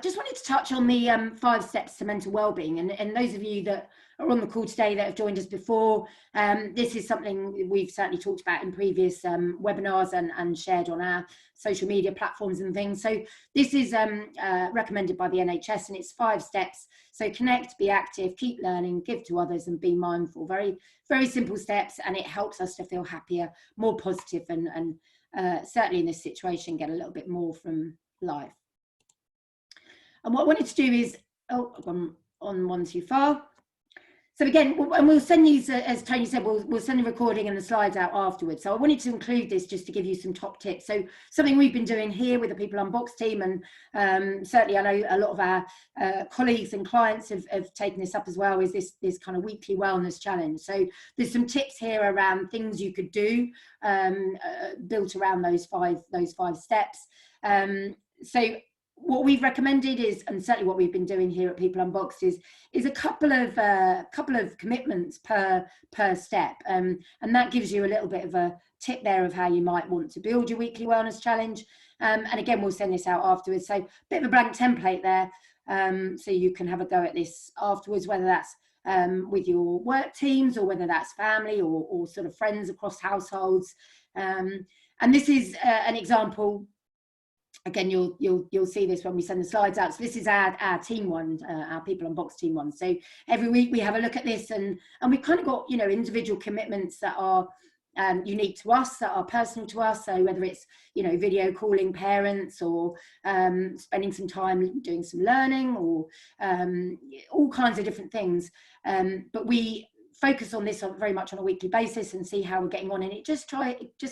just wanted to touch on the 5 steps to mental well-being, and those of you that are on the call today that have joined us before, this is something we've certainly talked about in previous webinars and shared on our social media platforms and things. So this is recommended by the NHS, and it's 5 steps. So connect, be active, keep learning, give to others, and be mindful. Very, very simple steps, and it helps us to feel happier, more positive, and certainly in this situation get a little bit more from life. And what I wanted to do is, oh, I've gone on one too far. So again, and we'll send these, as Tony said, we'll send the recording and the slides out afterwards. So I wanted to include this just to give you some top tips. So something we've been doing here with the People Unboxed team, and certainly I know a lot of our colleagues and clients have taken this up as well, is this kind of weekly wellness challenge. So there's some tips here around things you could do built around those five steps. So what we've recommended is, and certainly what we've been doing here at People Unboxed, is a couple of commitments per step, and that gives you a little bit of a tip there of how you might want to build your weekly wellness challenge. And again, we'll send this out afterwards. So a bit of a blank template there, so you can have a go at this afterwards, whether that's with your work teams or whether that's family or sort of friends across households. And this is an example. Again, you'll see this when we send the slides out. So this is our team one, our People Unboxed team one. So every week we have a look at this, and we've kind of got, you know, individual commitments that are unique to us, that are personal to us. So whether it's, you know, video calling parents, or spending some time doing some learning, or all kinds of different things. But we focus on this very much on a weekly basis and see how we're getting on, and it just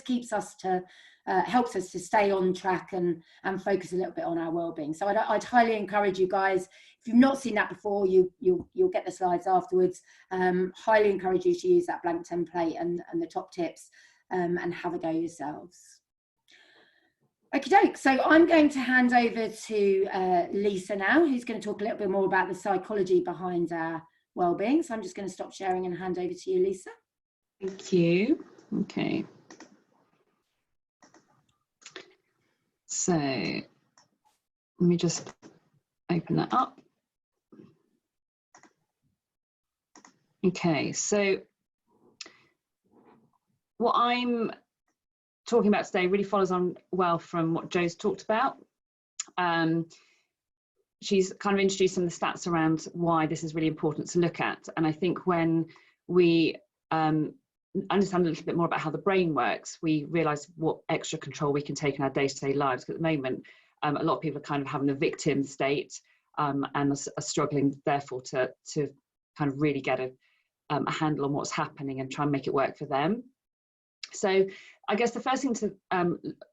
keeps us to helps us to stay on track and focus a little bit on our well-being. So I'd highly encourage you guys, if you've not seen that before, you'll get the slides afterwards. Highly encourage you to use that blank template and the top tips, and have a go yourselves. Okie doke, so I'm going to hand over to Lisa now, who's going to talk a little bit more about the psychology behind our well-being. So I'm just going to stop sharing and hand over to you, Lisa. Thank you. Okay. So let me just open that up. Okay, so what I'm talking about today really follows on well from what Jo's talked about. She's kind of introduced some of the stats around why this is really important to look at. And I think when we understand a little bit more about how the brain works, we realise what extra control we can take in our day-to-day lives. Because at the moment, a lot of people are kind of having the victim state, and are struggling, therefore, to kind of really get a handle on what's happening and try and make it work for them. So I guess the first thing to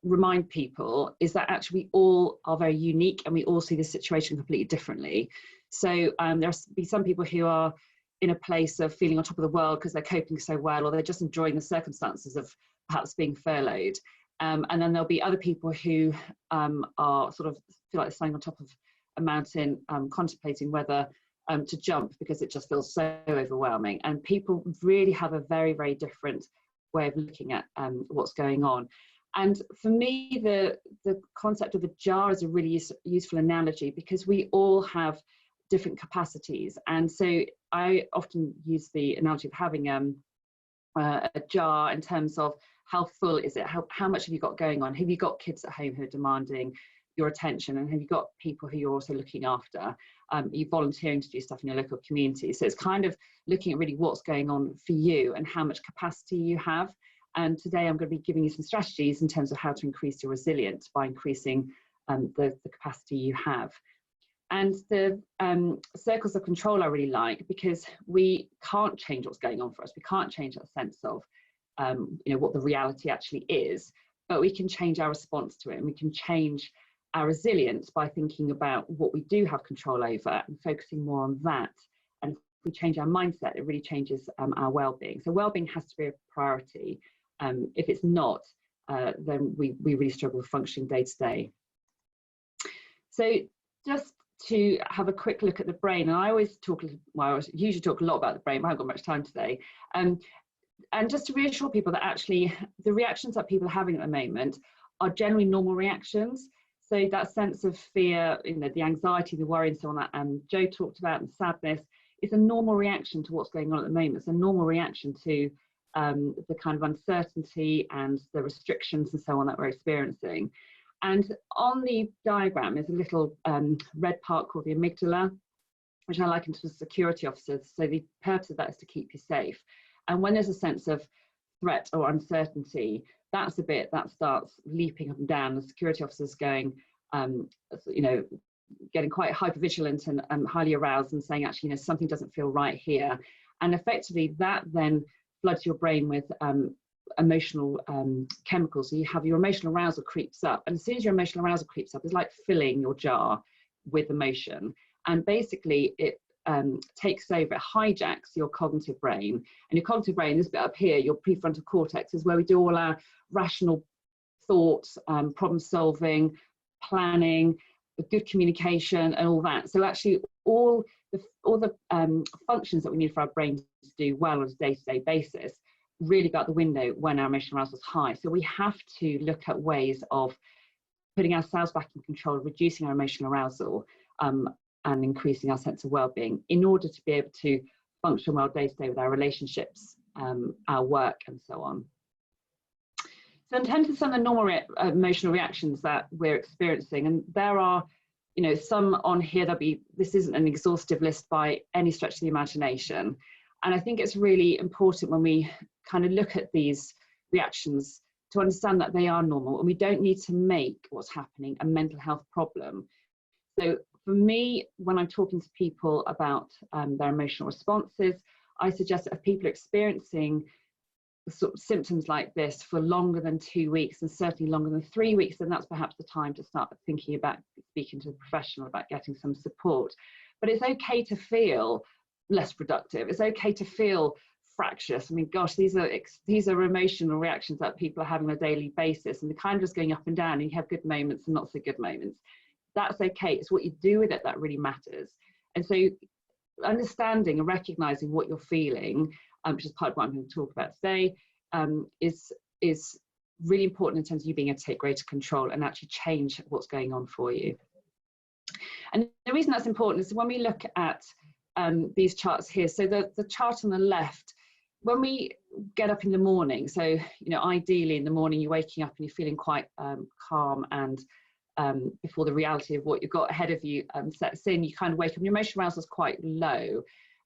remind people is that actually we all are very unique, and we all see this situation completely differently. So there'll be some people who are in a place of feeling on top of the world because they're coping so well, or they're just enjoying the circumstances of perhaps being furloughed. And then there'll be other people who are sort of feel like they're standing on top of a mountain, contemplating whether to jump because it just feels so overwhelming. And people really have a very, very different way of looking at what's going on. And for me, the concept of a jar is a really useful analogy, because we all have different capacities. And so I often use the analogy of having a jar in terms of how full is it, how much have you got going on, have you got kids at home who are demanding your attention, and have you got people who you're also looking after, you're volunteering to do stuff in your local community. So it's kind of looking at really what's going on for you and how much capacity you have. And today I'm going to be giving you some strategies in terms of how to increase your resilience by increasing the capacity you have. And the circles of control I really like, because we can't change what's going on for us. We can't change that sense of you know, what the reality actually is, but we can change our response to it, and we can change our resilience by thinking about what we do have control over and focusing more on that. And if we change our mindset, it really changes our well-being. So well-being has to be a priority. If it's not, then we really struggle with functioning day to day. So just to have a quick look at the brain, and I always talk, well, I usually talk a lot about the brain, but I haven't got much time today. And just to reassure people that actually the reactions that people are having at the moment are generally normal reactions. So that sense of fear, you know, the anxiety, the worry and so on that Jo talked about, and sadness, is a normal reaction to what's going on at the moment. It's a normal reaction to the kind of uncertainty and the restrictions and so on that we're experiencing. And on the diagram is a little red part called the amygdala, which I liken to security officers. So the purpose of that is to keep you safe. And when there's a sense of threat or uncertainty, that's a bit that starts leaping up and down. The security officers going, you know, getting quite hypervigilant and highly aroused and saying, actually, you know, something doesn't feel right here. And effectively that then floods your brain with emotional chemicals. So you have your emotional arousal creeps up. And as soon as your emotional arousal creeps up, it's like filling your jar with emotion. And basically it takes over, it hijacks your cognitive brain. And your cognitive brain, this bit up here, your prefrontal cortex, is where we do all our rational thoughts, problem solving, planning, good communication and all that. So actually all the functions that we need for our brain to do well on a day-to-day basis really go out the window when our emotional arousal is high. So we have to look at ways of putting ourselves back in control, reducing our emotional arousal, and increasing our sense of well-being in order to be able to function well day to day with our relationships, our work and so on. So in terms of some of the normal emotional reactions that we're experiencing, and there are, you know, some on here, this isn't an exhaustive list by any stretch of the imagination. And I think it's really important when we kind of look at these reactions to understand that they are normal, and we don't need to make what's happening a mental health problem. So for me, when I'm talking to people about their emotional responses, I suggest that if people are experiencing sort of symptoms like this for longer than 2 weeks, and certainly longer than 3 weeks, then that's perhaps the time to start thinking about speaking to a professional about getting some support. But it's okay to feel less productive. It's okay to feel fractious. I mean, gosh, these are emotional reactions that people are having on a daily basis, and they're kind of just going up and down, and you have good moments and not so good moments. That's okay. It's what you do with it that really matters. And so understanding and recognizing what you're feeling, which is part of what I'm going to talk about today, is really important in terms of you being able to take greater control and actually change what's going on for you. And the reason that's important is when we look at these charts here, so the chart on the left, when we get up in the morning, so, you know, ideally in the morning you're waking up and you're feeling quite calm, and before the reality of what you've got ahead of you sets in, you kind of wake up, your emotional arousal is quite low.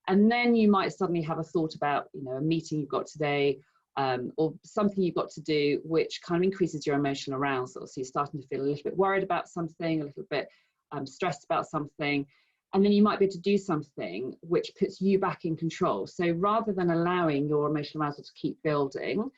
And then you might suddenly have a thought about, you know, a meeting you've got today, or something you've got to do, which kind of increases your emotional arousal. So you're starting to feel a little bit worried about something, a little bit stressed about something. And then you might be able to do something which puts you back in control. So rather than allowing your emotional arousal to keep building,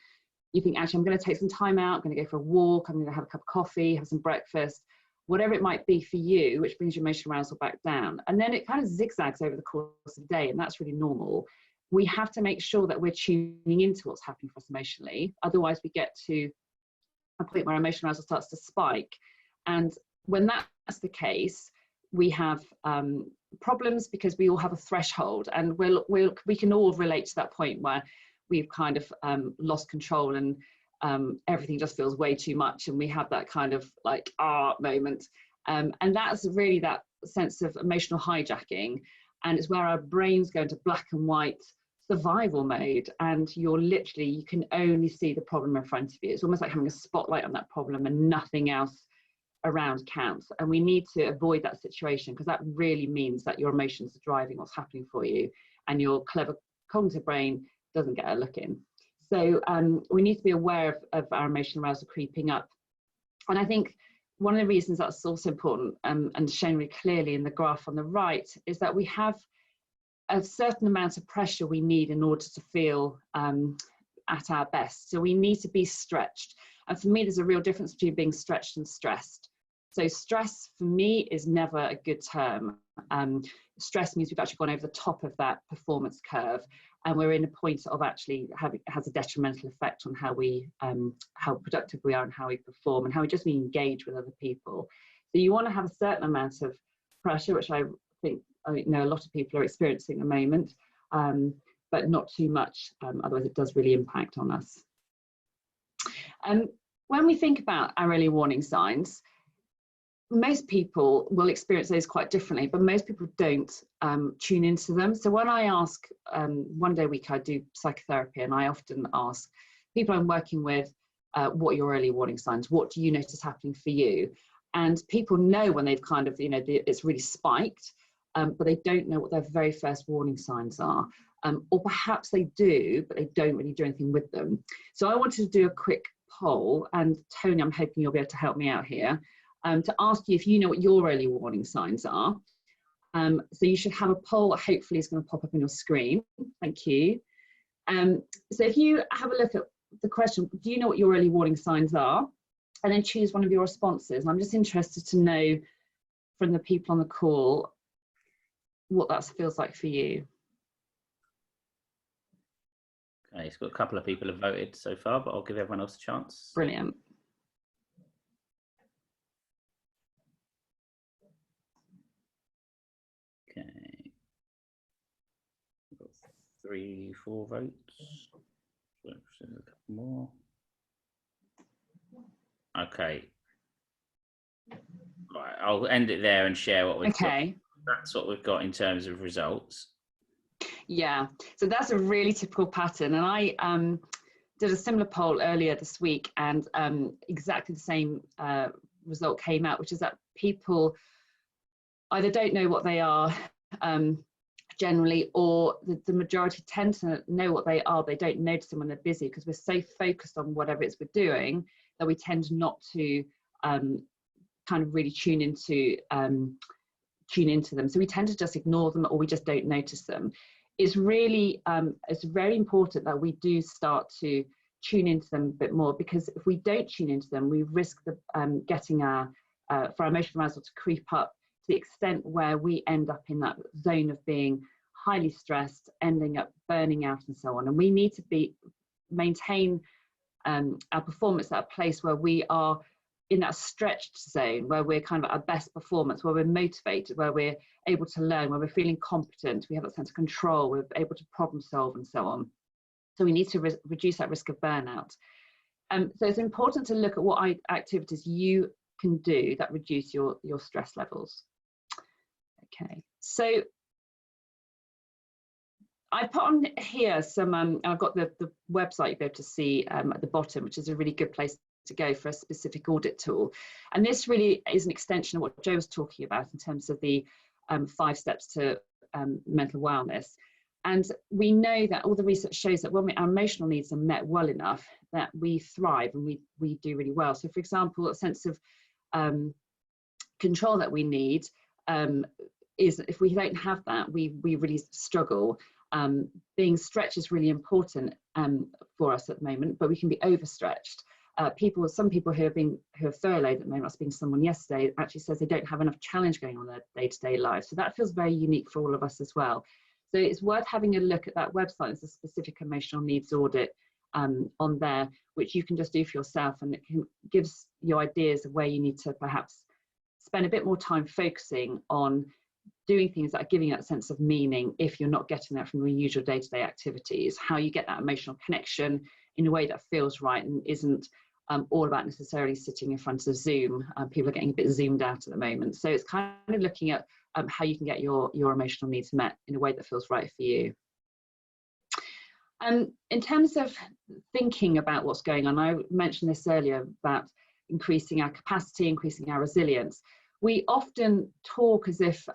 you think, actually, I'm going to take some time out, I'm going to go for a walk, I'm going to have a cup of coffee, have some breakfast, whatever it might be for you, which brings your emotional arousal back down. And then it kind of zigzags over the course of the day, and that's really normal. We have to make sure that we're tuning into what's happening for us emotionally. Otherwise, we get to a point where emotional arousal starts to spike. And when that's the case, we have problems, because we all have a threshold, and we can all relate to that point where we've kind of lost control, and everything just feels way too much, and we have that kind of like moment, and that's really that sense of emotional hijacking, and it's where our brains go into black and white survival mode, and you can only see the problem in front of you. It's almost like having a spotlight on that problem and nothing else around counts. And we need to avoid that situation, because that really means that your emotions are driving what's happening for you, and your clever cognitive brain doesn't get a look in. So we need to be aware of our emotional arousal creeping up. And I think one of the reasons that's also important, and shown really clearly in the graph on the right, is that we have a certain amount of pressure we need in order to feel at our best. So we need to be stretched. And for me, there's a real difference between being stretched and stressed. So stress for me is never a good term. Stress means we've actually gone over the top of that performance curve, and we're in a point of actually has a detrimental effect on how productive we are, and how we perform, and how we just engage with other people. So you want to have a certain amount of pressure, which I know a lot of people are experiencing at the moment, but not too much, otherwise it does really impact on us. When we think about our early warning signs, most people will experience those quite differently, but most people don't tune into them. So when I ask, one day a week I do psychotherapy, and I often ask people I'm working with, what are your early warning signs? What do you notice happening for you? And people know when they've kind of, it's really spiked, but they don't know what their very first warning signs are. Or perhaps they do, but they don't really do anything with them. So I wanted to do a quick poll, and Tony, I'm hoping you'll be able to help me out here, to ask you if you know what your early warning signs are. So you should have a poll that hopefully is going to pop up on your screen. Thank you. So if you have a look at the question, do you know what your early warning signs are? And then choose one of your responses. And I'm just interested to know from the people on the call what that feels like for you. Okay, it's got a couple of people have voted so far, but I'll give everyone else a chance. Brilliant. Okay. We've got 3, 4 votes. So a couple more. Okay. Right, I'll end it there and share what we've got. That's what we've got in terms of results. Yeah, so that's a really typical pattern. And I did a similar poll earlier this week, and exactly the same result came out, which is that people either don't know what they are generally, or the majority tend to know what they are. They don't notice them when they're busy, because we're so focused on whatever it's we're doing that we tend not to kind of really tune into them. So we tend to just ignore them, or we just don't notice them. It's really, it's very important that we do start to tune into them a bit more, because if we don't tune into them, we risk getting for our emotional arousal to creep up to the extent where we end up in that zone of being highly stressed, ending up burning out and so on. And we need to maintain our performance at a place where we are in that stretched zone, where we're kind of at our best performance, where we're motivated, where we're able to learn, where we're feeling competent, we have a sense of control, we're able to problem solve and so on. So we need to reduce that risk of burnout. So it's important to look at what activities you can do that reduce your stress levels. Okay, so I put on here some, I've got the website you'll be able to see at the bottom, which is a really good place to go for a specific audit tool. And this really is an extension of what Joe was talking about in terms of the 5 steps to mental wellness. And we know that all the research shows that when our emotional needs are met well enough, that we thrive and we do really well. So for example, a sense of control that we need is, if we don't have that, we really struggle. Being stretched is really important for us at the moment, but we can be overstretched. Some people who are furloughed at the moment, I was speaking to someone yesterday, actually says they don't have enough challenge going on in their day-to-day life. So that feels very unique for all of us as well. So it's worth having a look at that website. There's a specific emotional needs audit on there, which you can just do for yourself, and it gives you ideas of where you need to perhaps spend a bit more time focusing on doing things that are giving that sense of meaning if you're not getting that from your usual day-to-day activities, how you get that emotional connection in a way that feels right and isn't all about necessarily sitting in front of Zoom. People are getting a bit zoomed out at the moment. So it's kind of looking at how you can get your emotional needs met in a way that feels right for you. In terms of thinking about what's going on, I mentioned this earlier about increasing our capacity, increasing our resilience. We often talk as if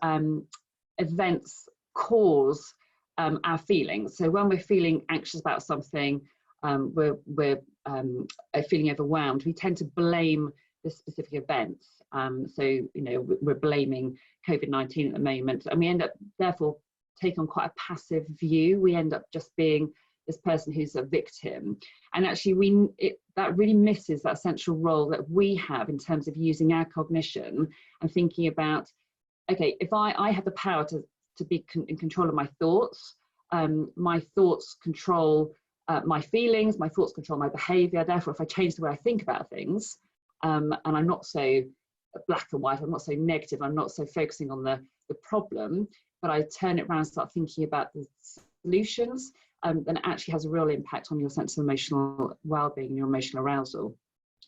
events cause our feelings. So when we're feeling anxious about something, we're feeling overwhelmed, we tend to blame the specific events. So, we're blaming COVID-19 at the moment, and we end up therefore taking on quite a passive view. We end up just being this person who's a victim. And actually that really misses that central role that we have in terms of using our cognition and thinking about, okay, if I have the power to be in control of my thoughts control my feelings, my thoughts control my behavior. Therefore, if I change the way I think about things, and I'm not so black and white, I'm not so negative, I'm not so focusing on the problem, but I turn it around and start thinking about the solutions, then it actually has a real impact on your sense of emotional well-being and your emotional arousal.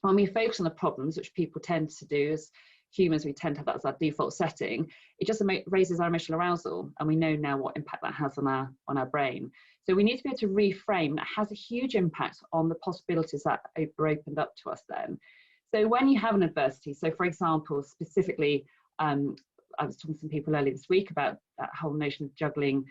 When we focus on the problems, which people tend to do, as humans, we tend to have that as our default setting, it just raises our emotional arousal, and we know now what impact that has on our brain. So we need to be able to reframe. That has a huge impact on the possibilities that are opened up to us then. So when you have an adversity, so for example, specifically, I was talking to some people earlier this week about that whole notion of juggling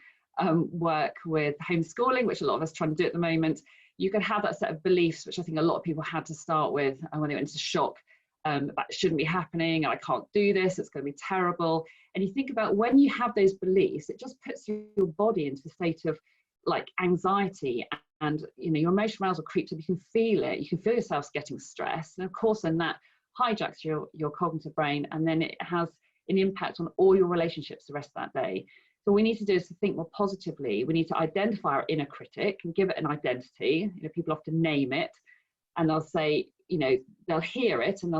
work with homeschooling, which a lot of us are trying to do at the moment. You can have that set of beliefs, which I think a lot of people had to start with when they went into shock. That shouldn't be happening, I can't do this, it's going to be terrible. And you think about when you have those beliefs, it just puts your body into a state of like anxiety, and your emotional arousal creeps up. You can feel it, you can feel yourself getting stressed, and of course then that hijacks your cognitive brain, and then it has an impact on all your relationships the rest of that day. So what we need to do is to think more positively. We need to identify our inner critic and give it an identity. People often name it, and they'll say, they'll hear it, and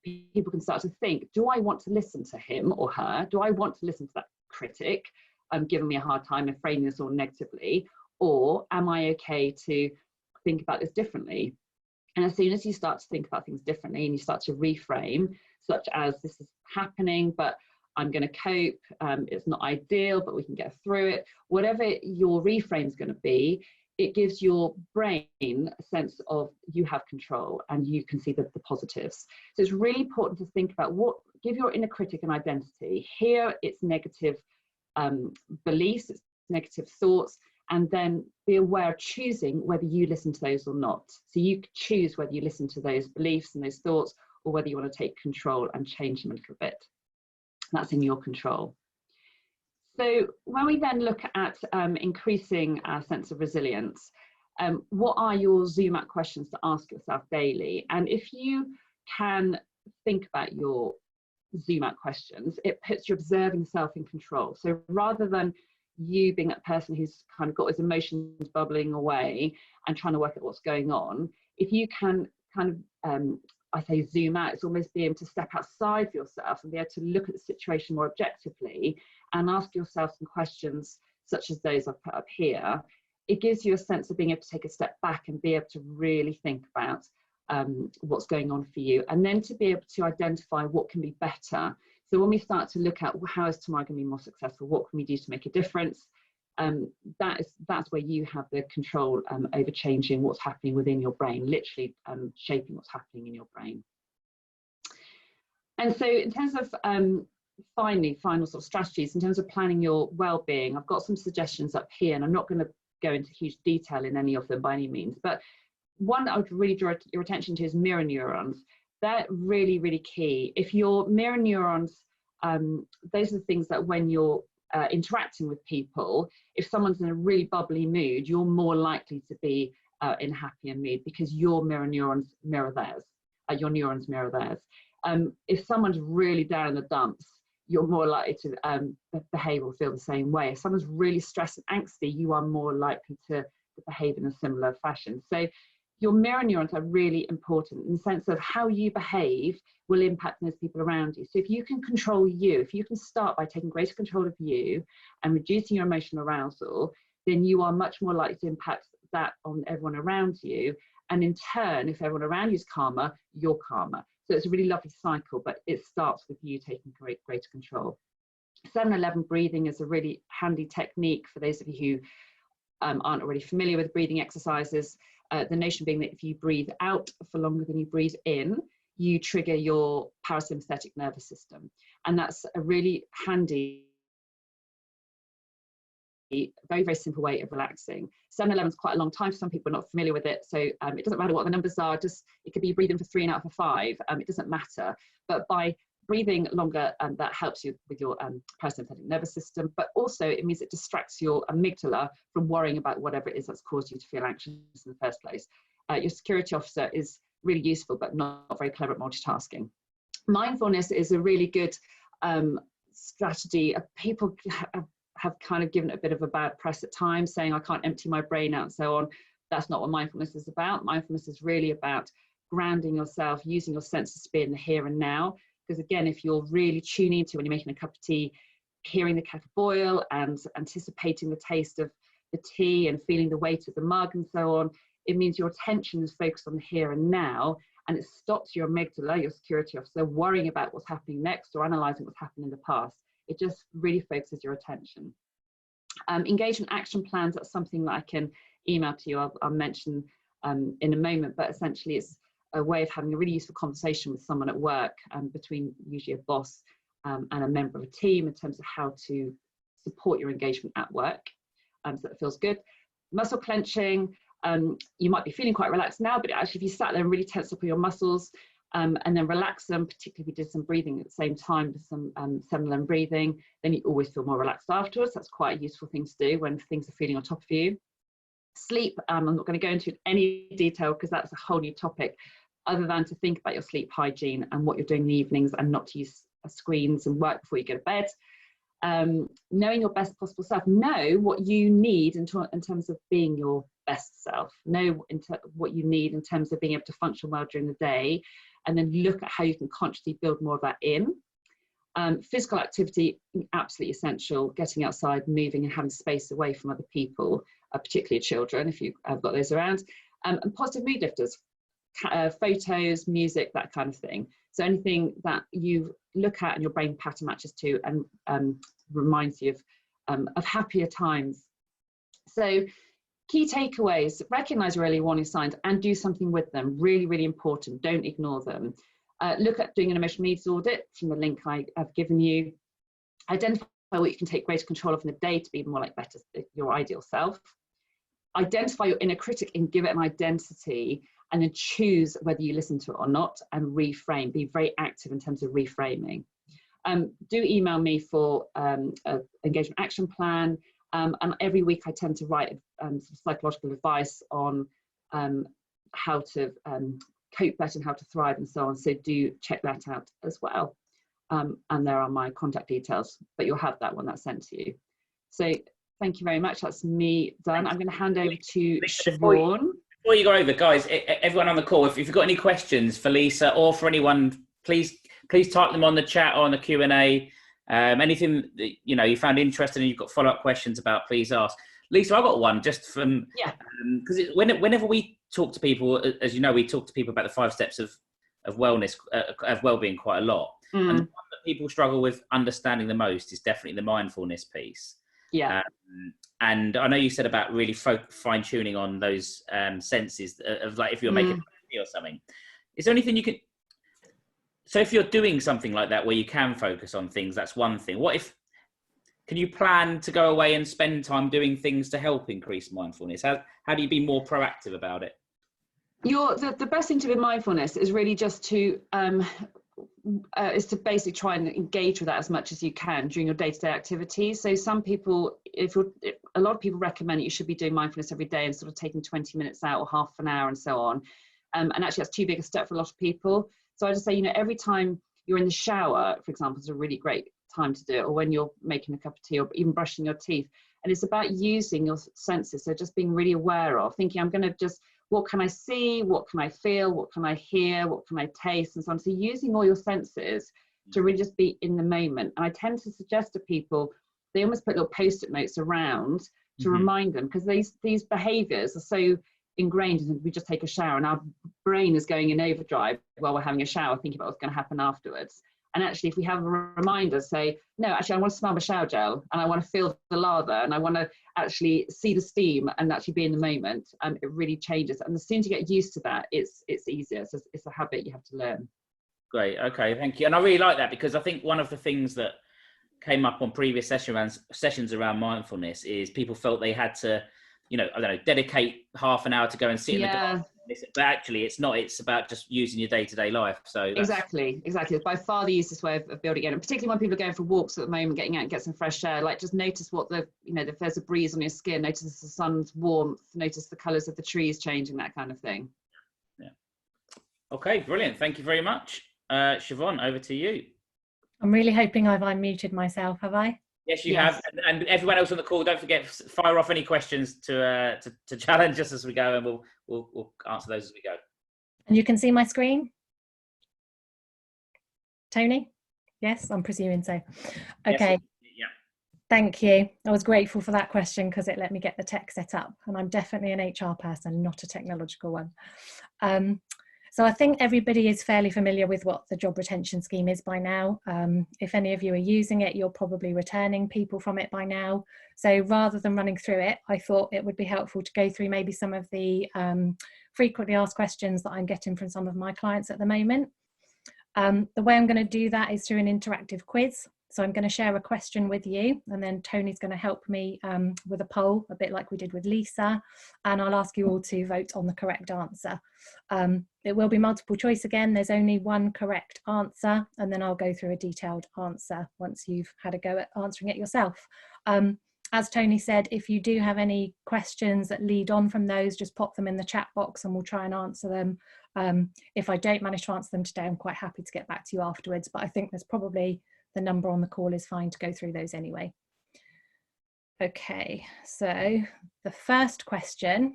people can start to think, do I want to listen to him or her? Do I want to listen to that critic giving me a hard time and framing this all negatively? Or am I okay to think about this differently? And as soon as you start to think about things differently and you start to reframe, such as this is happening, but I'm going to cope, it's not ideal, but we can get through it. Whatever your reframe is going to be, it gives your brain a sense of you have control and you can see the positives. So it's really important to think about give your inner critic an identity. Here it's negative beliefs, it's negative thoughts, and then be aware of choosing whether you listen to those or not. So you choose whether you listen to those beliefs and those thoughts, or whether you want to take control and change them a little bit. That's in your control. So when we then look at increasing our sense of resilience, what are your zoom out questions to ask yourself daily? And if you can think about your zoom out questions, it puts your observing self in control. So rather than you being that person who's kind of got his emotions bubbling away and trying to work out what's going on, if you can kind of I say zoom out, it's almost being able to step outside for yourself and be able to look at the situation more objectively and ask yourself some questions such as those I've put up here. It gives you a sense of being able to take a step back and be able to really think about what's going on for you, and then to be able to identify what can be better. So when we start to look at how is tomorrow going to be more successful, what can we do to make a difference, that's where you have the control over changing what's happening within your brain, literally shaping what's happening in your brain. And so in terms of final sort of strategies, in terms of planning your well-being, I've got some suggestions up here, and I'm not going to go into huge detail in any of them by any means, but one that I would really draw your attention to is mirror neurons. They're really, really key. If your mirror neurons, those are the things that when you're interacting with people, if someone's in a really bubbly mood, you're more likely to be in a happier mood because your mirror neurons mirror theirs. Your neurons mirror theirs. If someone's really down in the dumps, you're more likely to behave or feel the same way. If someone's really stressed and angsty, you are more likely to behave in a similar fashion. So your mirror neurons are really important in the sense of how you behave will impact those people around you. So if you can control you, if you can start by taking greater control of you and reducing your emotional arousal, then you are much more likely to impact that on everyone around you. And in turn, if everyone around you is calmer, you're calmer. So it's a really lovely cycle, but it starts with you taking greater control. 7-11 breathing is a really handy technique for those of you who aren't already familiar with breathing exercises. The notion being that if you breathe out for longer than you breathe in, you trigger your parasympathetic nervous system. And that's a really handy, very, very simple way of relaxing. 7-11 is quite a long time. Some people are not familiar with it. So it doesn't matter what the numbers are, it could be breathing for 3 and out for 5. It doesn't matter. But by breathing longer, that helps you with your parasympathetic nervous system, but also it means it distracts your amygdala from worrying about whatever it is that's caused you to feel anxious in the first place. Your security officer is really useful, but not very clever at multitasking. Mindfulness is a really good strategy. People have kind of given it a bit of a bad press at times, saying I can't empty my brain out and so on. That's not what mindfulness is about. Mindfulness is really about grounding yourself, using your senses to be in the here and now. Because again, if you're really tuning into when you're making a cup of tea, hearing the kettle boil and anticipating the taste of the tea and feeling the weight of the mug and so on, it means your attention is focused on the here and now, and it stops your amygdala, your security officer, worrying about what's happening next or analysing what's happened in the past. It just really focuses your attention. Engagement action plans, that's something that I can email to you. I'll mention in a moment, but essentially it's a way of having a really useful conversation with someone at work, between usually a boss and a member of a team, in terms of how to support your engagement at work, so that it feels good. Muscle clenching, you might be feeling quite relaxed now, but actually if you sat there and really tense up your muscles, and then relax them, particularly if you did some breathing at the same time, with some similar breathing, then you always feel more relaxed afterwards. That's quite a useful thing to do when things are feeling on top of you. Sleep, I'm not going to go into any detail because that's a whole new topic, other than to think about your sleep hygiene and what you're doing in the evenings, and not to use screens and work before you go to bed. Knowing your best possible self, know what you need in terms of being your best self, know what you need in terms of being able to function well during the day, and then look at how you can consciously build more of that in. Physical activity, absolutely essential, getting outside, moving and having space away from other people, particularly children, if you have got those around, and positive mood lifters, photos, music, that kind of thing. So anything that you look at and your brain pattern matches to, and reminds you of happier times. So key takeaways: recognize your early warning signs and do something with them. Really, really important. Don't ignore them. Look at doing an emotional needs audit from the link I've given you. Identify what you can take greater control of in the day to be more like better your ideal self. Identify your inner critic and give it an identity, and then choose whether you listen to it or not, and reframe. Be very active in terms of reframing. Do email me for an engagement action plan, and every week I tend to write some psychological advice on how to cope better and how to thrive and so on. So do check that out as well. And there are my contact details, but you'll have that when that's sent to you. So thank you very much. That's me done. I'm going to hand over to Siobhan. Before you go over, guys, everyone on the call, if you've got any questions for Lisa or for anyone, please type them on the chat or on the Q&A. Anything that you found interesting and you've got follow-up questions about, please ask. Lisa, I've got one just from, because whenever we talk to people, as you know, we talk to people about the 5 steps of wellness, of well-being quite a lot. And the one that people struggle with understanding the most is definitely the mindfulness piece. Yeah. And I know you said about really fine tuning on those senses of, like, if you're making coffee or something. Is there anything you can? So if you're doing something like that where you can focus on things, that's one thing. What if? Can you plan to go away and spend time doing things to help increase mindfulness? How do you be more proactive about it? The best thing to do with mindfulness is really just to basically try and engage with that as much as you can during your day-to-day activities. So some people, a lot of people recommend that you should be doing mindfulness every day and sort of taking 20 minutes out or half an hour and so on. And actually that's too big a step for a lot of people. So I just say, every time you're in the shower, for example, is a really great time to do it, or when you're making a cup of tea or even brushing your teeth. And it's about using your senses. So just being really aware of, thinking, I'm going to just, what can I see? What can I feel? What can I hear? What can I taste? And so on. So using all your senses to really just be in the moment. And I tend to suggest to people, they almost put little post-it notes around to remind them, because these behaviors are so ingrained. And we just take a shower and our brain is going in overdrive while we're having a shower, thinking about what's going to happen afterwards. And actually, if we have a reminder, say, no, actually, I want to smell my shower gel and I want to feel the lather and I want to actually see the steam and actually be in the moment, it really changes. And the sooner you get used to that, it's easier. So it's a habit you have to learn. Great. Okay, thank you. And I really like that, because I think one of the things that came up on previous sessions around mindfulness is people felt they had to, I don't know, dedicate half an hour to go and sit in the garden. But actually it's not, it's about just using your day-to-day life. So exactly by far the easiest way of building it, and particularly when people are going for walks at the moment, getting out and get some fresh air, like just notice what if there's a breeze on your skin, notice the sun's warmth, notice the colors of the trees changing, that kind of thing. Okay, brilliant, thank you very much. Siobhan, over to you. I'm really hoping I've unmuted myself, have I? Yes, you have. And everyone else on the call, don't forget, fire off any questions to challenge us as we go, and we'll answer those as we go. And you can see my screen? Tony? Yes, I'm presuming so. Okay. Yes, Thank you. I was grateful for that question because it let me get the tech set up, and I'm definitely an HR person, not a technological one. So I think everybody is fairly familiar with what the job retention scheme is by now. If any of you are using it, you're probably returning people from it by now. So rather than running through it, I thought it would be helpful to go through maybe some of the frequently asked questions that I'm getting from some of my clients at the moment. The way I'm going to do that is through an interactive quiz. So I'm going to share a question with you, and then Tony's going to help me with a poll, a bit like we did with Lisa, and I'll ask you all to vote on the correct answer. It will be multiple choice again. There's only one correct answer, and then I'll go through a detailed answer once you've had a go at answering it yourself. As Tony said, if you do have any questions that lead on from those, just pop them in the chat box and we'll try and answer them. If I don't manage to answer them today, I'm quite happy to get back to you afterwards, but I think there's probably the number on the call is fine to go through those anyway. Okay, so the first question,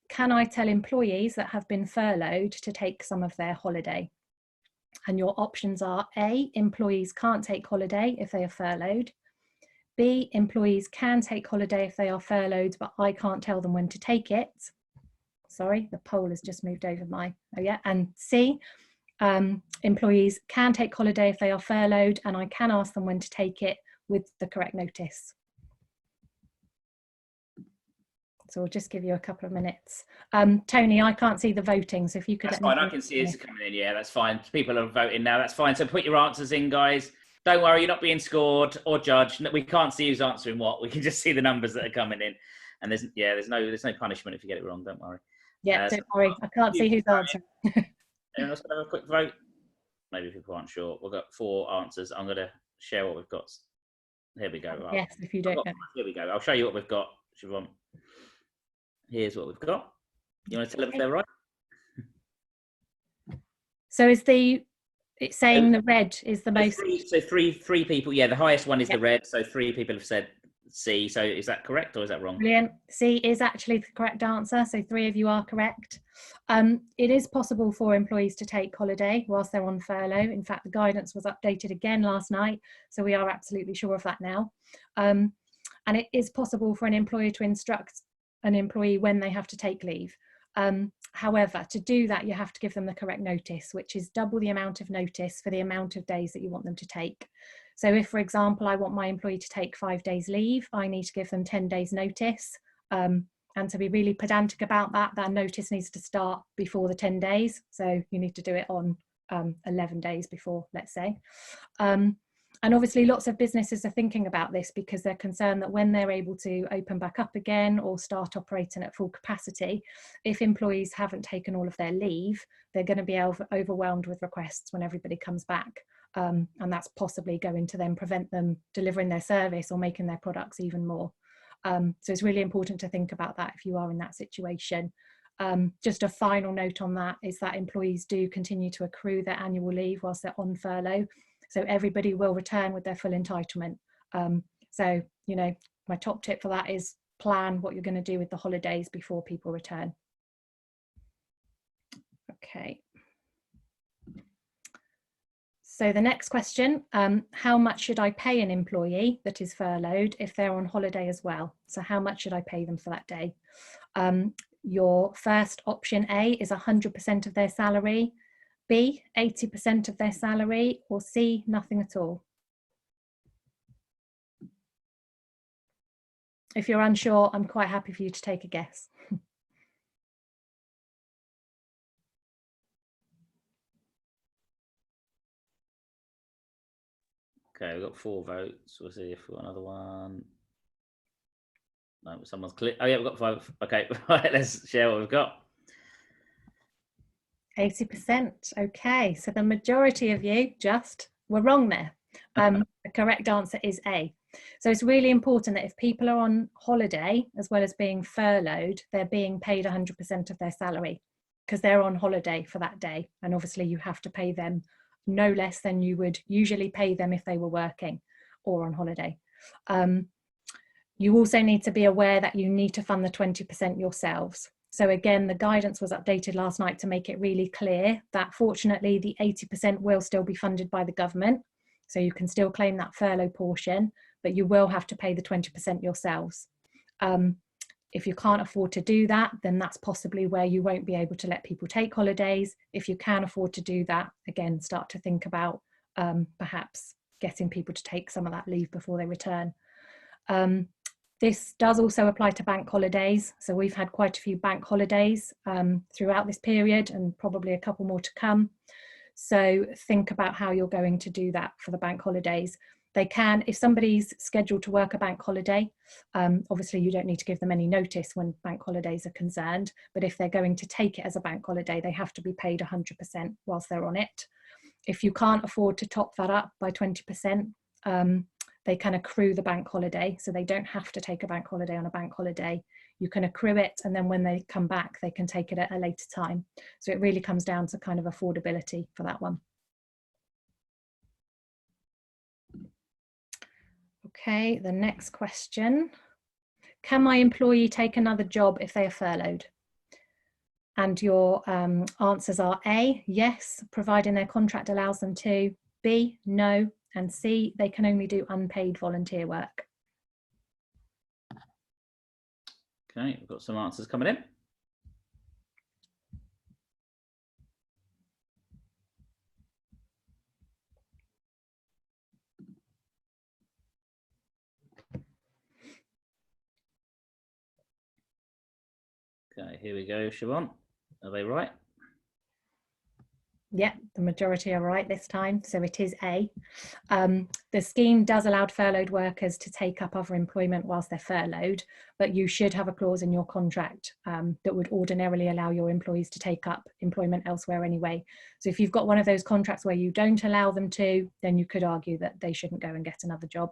can I tell employees that have been furloughed to take some of their holiday? And your options are A, employees can't take holiday if they are furloughed. B, employees can take holiday if they are furloughed, but I can't tell them when to take it. Sorry, the poll has just moved over my, oh yeah, and C, employees can take holiday if they are furloughed, and I can ask them when to take it with the correct notice. So we'll just give you a couple of minutes. Tony, I can't see the voting, so if you could. That's fine, I can see it's coming in, yeah, that's fine. People are voting now, that's fine. So put your answers in, guys. Don't worry, you're not being scored or judged. We can't see who's answering what. We can just see the numbers that are coming in. And there's no punishment if you get it wrong, don't worry. Yeah, don't worry, I can't see who's answering. Anyone else gonna have a quick vote? Maybe people aren't sure. We've got 4 answers. I'm going to share what we've got. Here we go. Yes, if you don't know. Here we go. I'll show you what we've got, Siobhan. Here's what we've got. You want to tell them if they're right? So is it's saying the red is the most? Three people. Yeah, the highest one is the red. So 3 people have said C. So is that correct or is that wrong? Brilliant. C is actually the correct answer. So 3 of you are correct. It is possible for employees to take holiday whilst they're on furlough. In fact, the guidance was updated again last night. So we are absolutely sure of that now. And it is possible for an employer to instruct an employee when they have to take leave. However, to do that, you have to give them the correct notice, which is double the amount of notice for the amount of days that you want them to take. So if, for example, I want my employee to take 5 days leave, I need to give them 10 days notice. And to be really pedantic about that, that notice needs to start before the 10 days. So you need to do it on 11 days before, let's say. And obviously lots of businesses are thinking about this because they're concerned that when they're able to open back up again or start operating at full capacity, if employees haven't taken all of their leave, they're going to be overwhelmed with requests when everybody comes back. And that's possibly going to then prevent them delivering their service or making their products even more. So it's really important to think about that if you are in that situation. Just a final note on that is that employees do continue to accrue their annual leave whilst they're on furlough. So everybody will return with their full entitlement. So, you know, my top tip for that is plan what you're going to do with the holidays before people return. Okay. So the next question, how much should I pay an employee that is furloughed if they're on holiday as well? So how much should I pay them for that day? Your first option A is 100% of their salary, B, 80% of their salary, or C, nothing at all. If you're unsure, I'm quite happy for you to take a guess. Okay, we've got 4 votes. We'll see if we've got another one. No, someone's clicked. Oh yeah, we've got 5. Okay, right, let's share what we've got. 80%. Okay, so the majority of you just were wrong there. The correct answer is A. So it's really important that if people are on holiday as well as being furloughed, they're being paid 100% of their salary because they're on holiday for that day. And obviously you have to pay them no less than you would usually pay them if they were working or on holiday. You also need to be aware that you need to fund the 20% yourselves. So again, the guidance was updated last night to make it really clear that fortunately the 80% will still be funded by the government. So you can still claim that furlough portion, but you will have to pay the 20% yourselves. If you can't afford to do that, then that's possibly where you won't be able to let people take holidays. If you can afford to do that, again, start to think about perhaps getting people to take some of that leave before they return. This does also apply to bank holidays. So we've had quite a few bank holidays throughout this period, and probably a couple more to come. So think about how you're going to do that for the bank holidays. They can, if somebody's scheduled to work a bank holiday, obviously you don't need to give them any notice when bank holidays are concerned, but if they're going to take it as a bank holiday, they have to be paid 100% whilst they're on it. If you can't afford to top that up by 20%, they can accrue the bank holiday, so they don't have to take a bank holiday on a bank holiday. You can accrue it, and then when they come back, they can take it at a later time. So it really comes down to kind of affordability for that one. Okay, the next question. Can my employee take another job if they are furloughed? And your answers are A, yes, providing their contract allows them to, B, no, and C, they can only do unpaid volunteer work. Okay, we've got some answers coming in. Okay, here we go, Siobhan. Are they right? Yeah, the majority are right this time, so it is A. The scheme does allow furloughed workers to take up other employment whilst they're furloughed, but you should have a clause in your contract that would ordinarily allow your employees to take up employment elsewhere anyway. So if you've got one of those contracts where you don't allow them to, then you could argue that they shouldn't go and get another job.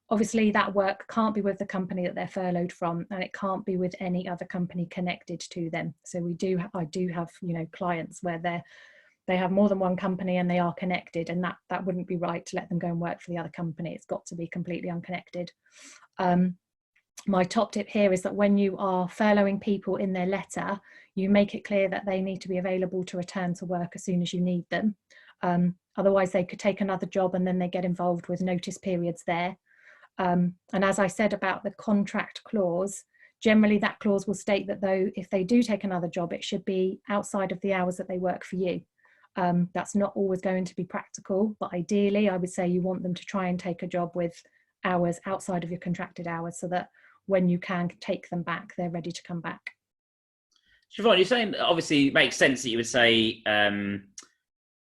Obviously, that work can't be with the company that they're furloughed from, and it can't be with any other company connected to them. So I do have, you know, clients where they have more than one company and they are connected, and that wouldn't be right to let them go and work for the other company. It's got to be completely unconnected. My top tip here is that when you are furloughing people in their letter, you make it clear that they need to be available to return to work as soon as you need them. Otherwise, they could take another job and then they get involved with notice periods there. And as I said about the contract clause, generally that clause will state that though if they do take another job, it should be outside of the hours that they work for you. That's not always going to be practical, but ideally I would say you want them to try and take a job with hours outside of your contracted hours, so that when you can take them back, they're ready to come back. Siobhan, you're saying obviously it makes sense that you would say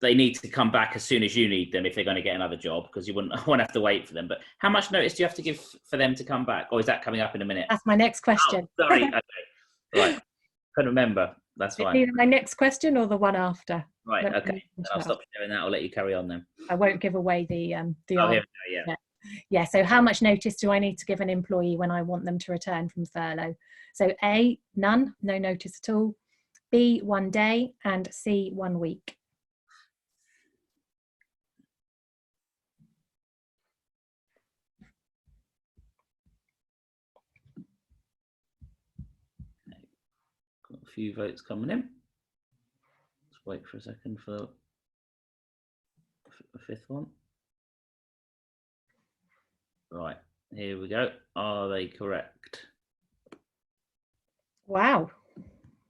they need to come back as soon as you need them if they're going to get another job, because you won't have to wait for them. But how much notice do you have to give for them to come back? Or is that coming up in a minute? That's my next question. Oh, sorry. Okay. Right. Couldn't remember. That's fine. Either my next question or the one after. Right. Okay. I'll stop sharing that. I'll let you carry on then. I won't give away the answer. Yeah. So how much notice do I need to give an employee when I want them to return from furlough? So A, none, no notice at all. B, 1 day, and C, 1 week. Got a few votes coming in. Let's wait for a second for the fifth one. Right, here we go. Are they correct? Wow,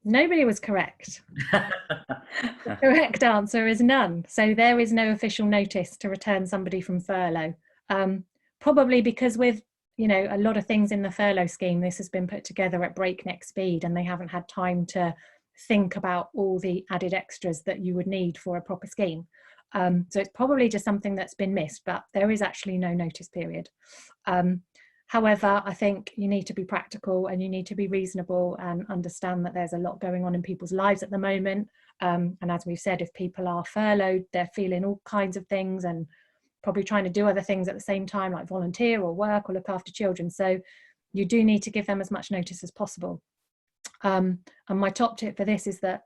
nobody was correct. The correct answer is none. So there is no official notice to return somebody from furlough. Probably because with, you know, a lot of things in the furlough scheme, this has been put together at breakneck speed and they haven't had time to think about all the added extras that you would need for a proper scheme. So it's probably just something that's been missed, but there is actually no notice period. However, I think you need to be practical and you need to be reasonable and understand that there's a lot going on in people's lives at the moment. And as we've said, if people are furloughed, they're feeling all kinds of things and probably trying to do other things at the same time, like volunteer or work or look after children. So you do need to give them as much notice as possible. And my top tip for this is that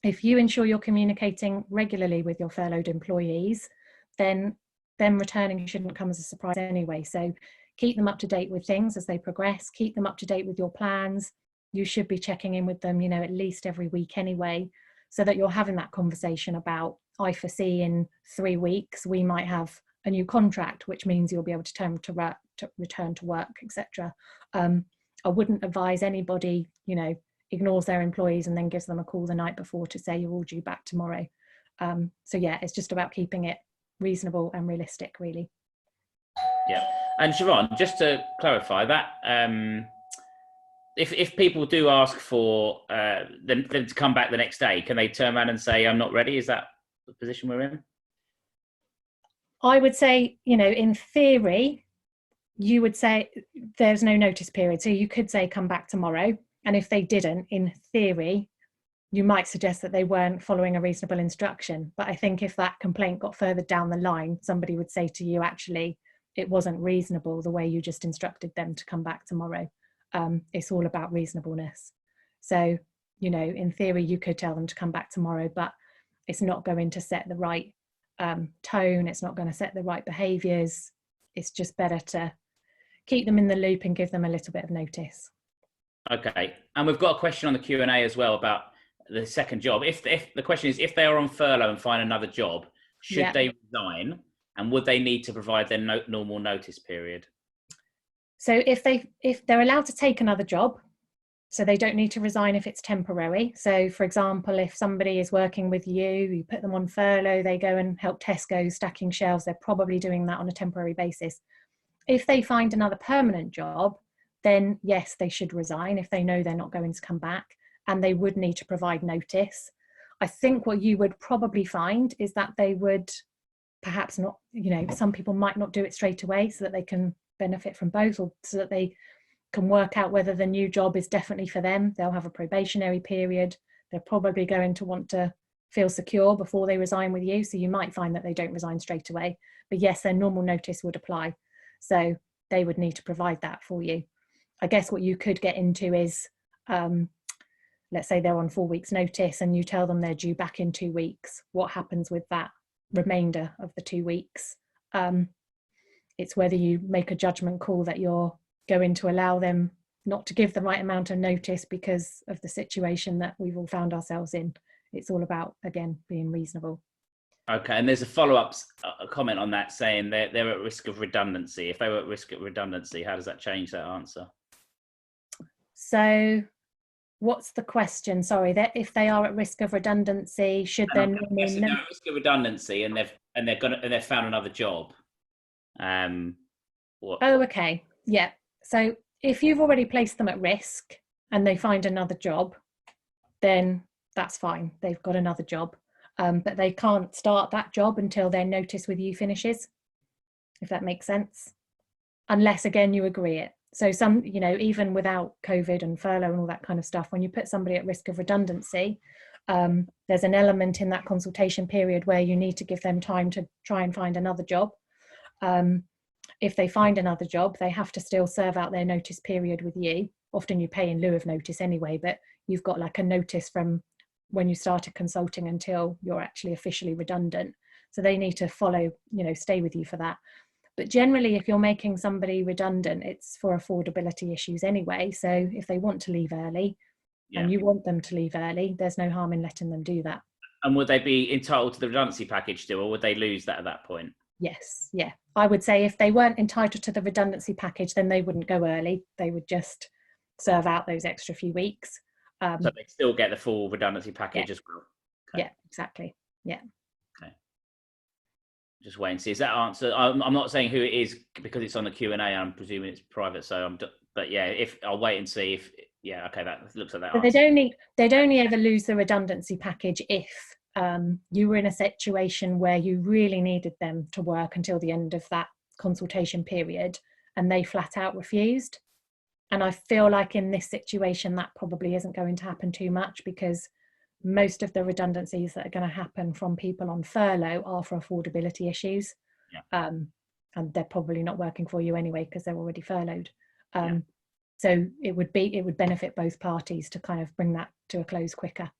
if you ensure you're communicating regularly with your furloughed employees, then them returning shouldn't come as a surprise anyway. So keep them up to date with things as they progress, keep them up to date with your plans. You should be checking in with them, you know, at least every week anyway, so that you're having that conversation about, I foresee in 3 weeks, we might have a new contract, which means you'll be able to return to work, etc. I wouldn't advise anybody, you know, ignores their employees and then gives them a call the night before to say you're all due back tomorrow. So yeah, it's just about keeping it reasonable and realistic, really. Yeah. And Siobhan, just to clarify that, if people do ask for them to come back the next day, can they turn around and say, I'm not ready? Is that the position we're in? I would say, you know, in theory, you would say there's no notice period. So you could say, come back tomorrow. And if they didn't, in theory, you might suggest that they weren't following a reasonable instruction. But I think if that complaint got further down the line, somebody would say to you, actually, it wasn't reasonable the way you just instructed them to come back tomorrow. It's all about reasonableness. So, you know, in theory, you could tell them to come back tomorrow, but it's not going to set the right tone. It's not going to set the right behaviours. It's just better to keep them in the loop and give them a little bit of notice. Okay. And we've got a question on the Q&A as well about the second job. If the question is, if they are on furlough and find another job, should they resign, and would they need to provide their normal notice period? So if they're allowed to take another job, so they don't need to resign if it's temporary. So for example, if somebody is working with you, you put them on furlough, they go and help Tesco stacking shelves, they're probably doing that on a temporary basis. If they find another permanent job, then yes, they should resign if they know they're not going to come back, and they would need to provide notice. I think what you would probably find is that they would perhaps not, you know, some people might not do it straight away so that they can benefit from both, or so that they can work out whether the new job is definitely for them. They'll have a probationary period. They're probably going to want to feel secure before they resign with you. So you might find that they don't resign straight away, but yes, their normal notice would apply. So they would need to provide that for you. I guess what you could get into is, let's say they're on 4 weeks notice and you tell them they're due back in 2 weeks. What happens with that remainder of the 2 weeks? It's whether you make a judgment call that you're going to allow them not to give the right amount of notice because of the situation that we've all found ourselves in. It's all about, again, being reasonable. Okay, and there's a follow-up comment on that saying they're at risk of redundancy. If they were at risk of redundancy, how does that change that answer? So what's the question? Sorry, that if they are at risk of redundancy, should they they're at risk of redundancy and they've found another job? Okay, yeah. So if you've already placed them at risk and they find another job, then that's fine. They've got another job, but they can't start that job until their notice with you finishes, if that makes sense. Unless, again, you agree it. So some, you know, even without COVID and furlough and all that kind of stuff, when you put somebody at risk of redundancy, there's an element in that consultation period where you need to give them time to try and find another job. If they find another job, they have to still serve out their notice period with you. Often you pay in lieu of notice anyway, but you've got like a notice from when you started consulting until you're actually officially redundant. So they need to follow, you know, stay with you for that. But generally, if you're making somebody redundant, it's for affordability issues anyway. So if they want to leave early and you want them to leave early, there's no harm in letting them do that. And would they be entitled to the redundancy package still, or would they lose that at that point? Yes, yeah. I would say if they weren't entitled to the redundancy package, then they wouldn't go early. They would just serve out those extra few weeks. So they still get the full redundancy package as well? Okay. Yeah, exactly. Yeah. Okay. Just wait and see. Is that answer? I'm not saying who it is because it's on the Q&A. I'm presuming it's private. So but yeah, if I'll wait and see if, yeah, okay, that looks like that. They'd only ever lose the redundancy package if you were in a situation where you really needed them to work until the end of that consultation period and they flat out refused. And I feel like in this situation, that probably isn't going to happen too much because most of the redundancies that are going to happen from people on furlough are for affordability issues. Yeah. And they're probably not working for you anyway because they're already furloughed. So it would benefit both parties to kind of bring that to a close quicker.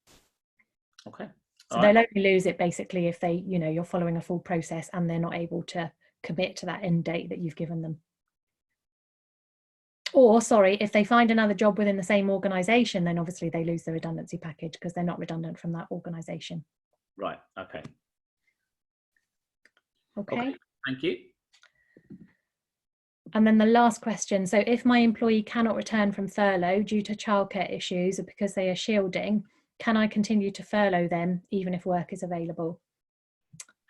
Okay. So they'll only lose it basically if they, you know, you're following a full process and they're not able to commit to that end date that you've given them. Or, sorry, if they find another job within the same organisation, then obviously they lose the redundancy package because they're not redundant from that organisation. Right. Okay. Okay. Thank you. And then the last question. So if my employee cannot return from furlough due to childcare issues or because they are shielding, can I continue to furlough them even if work is available?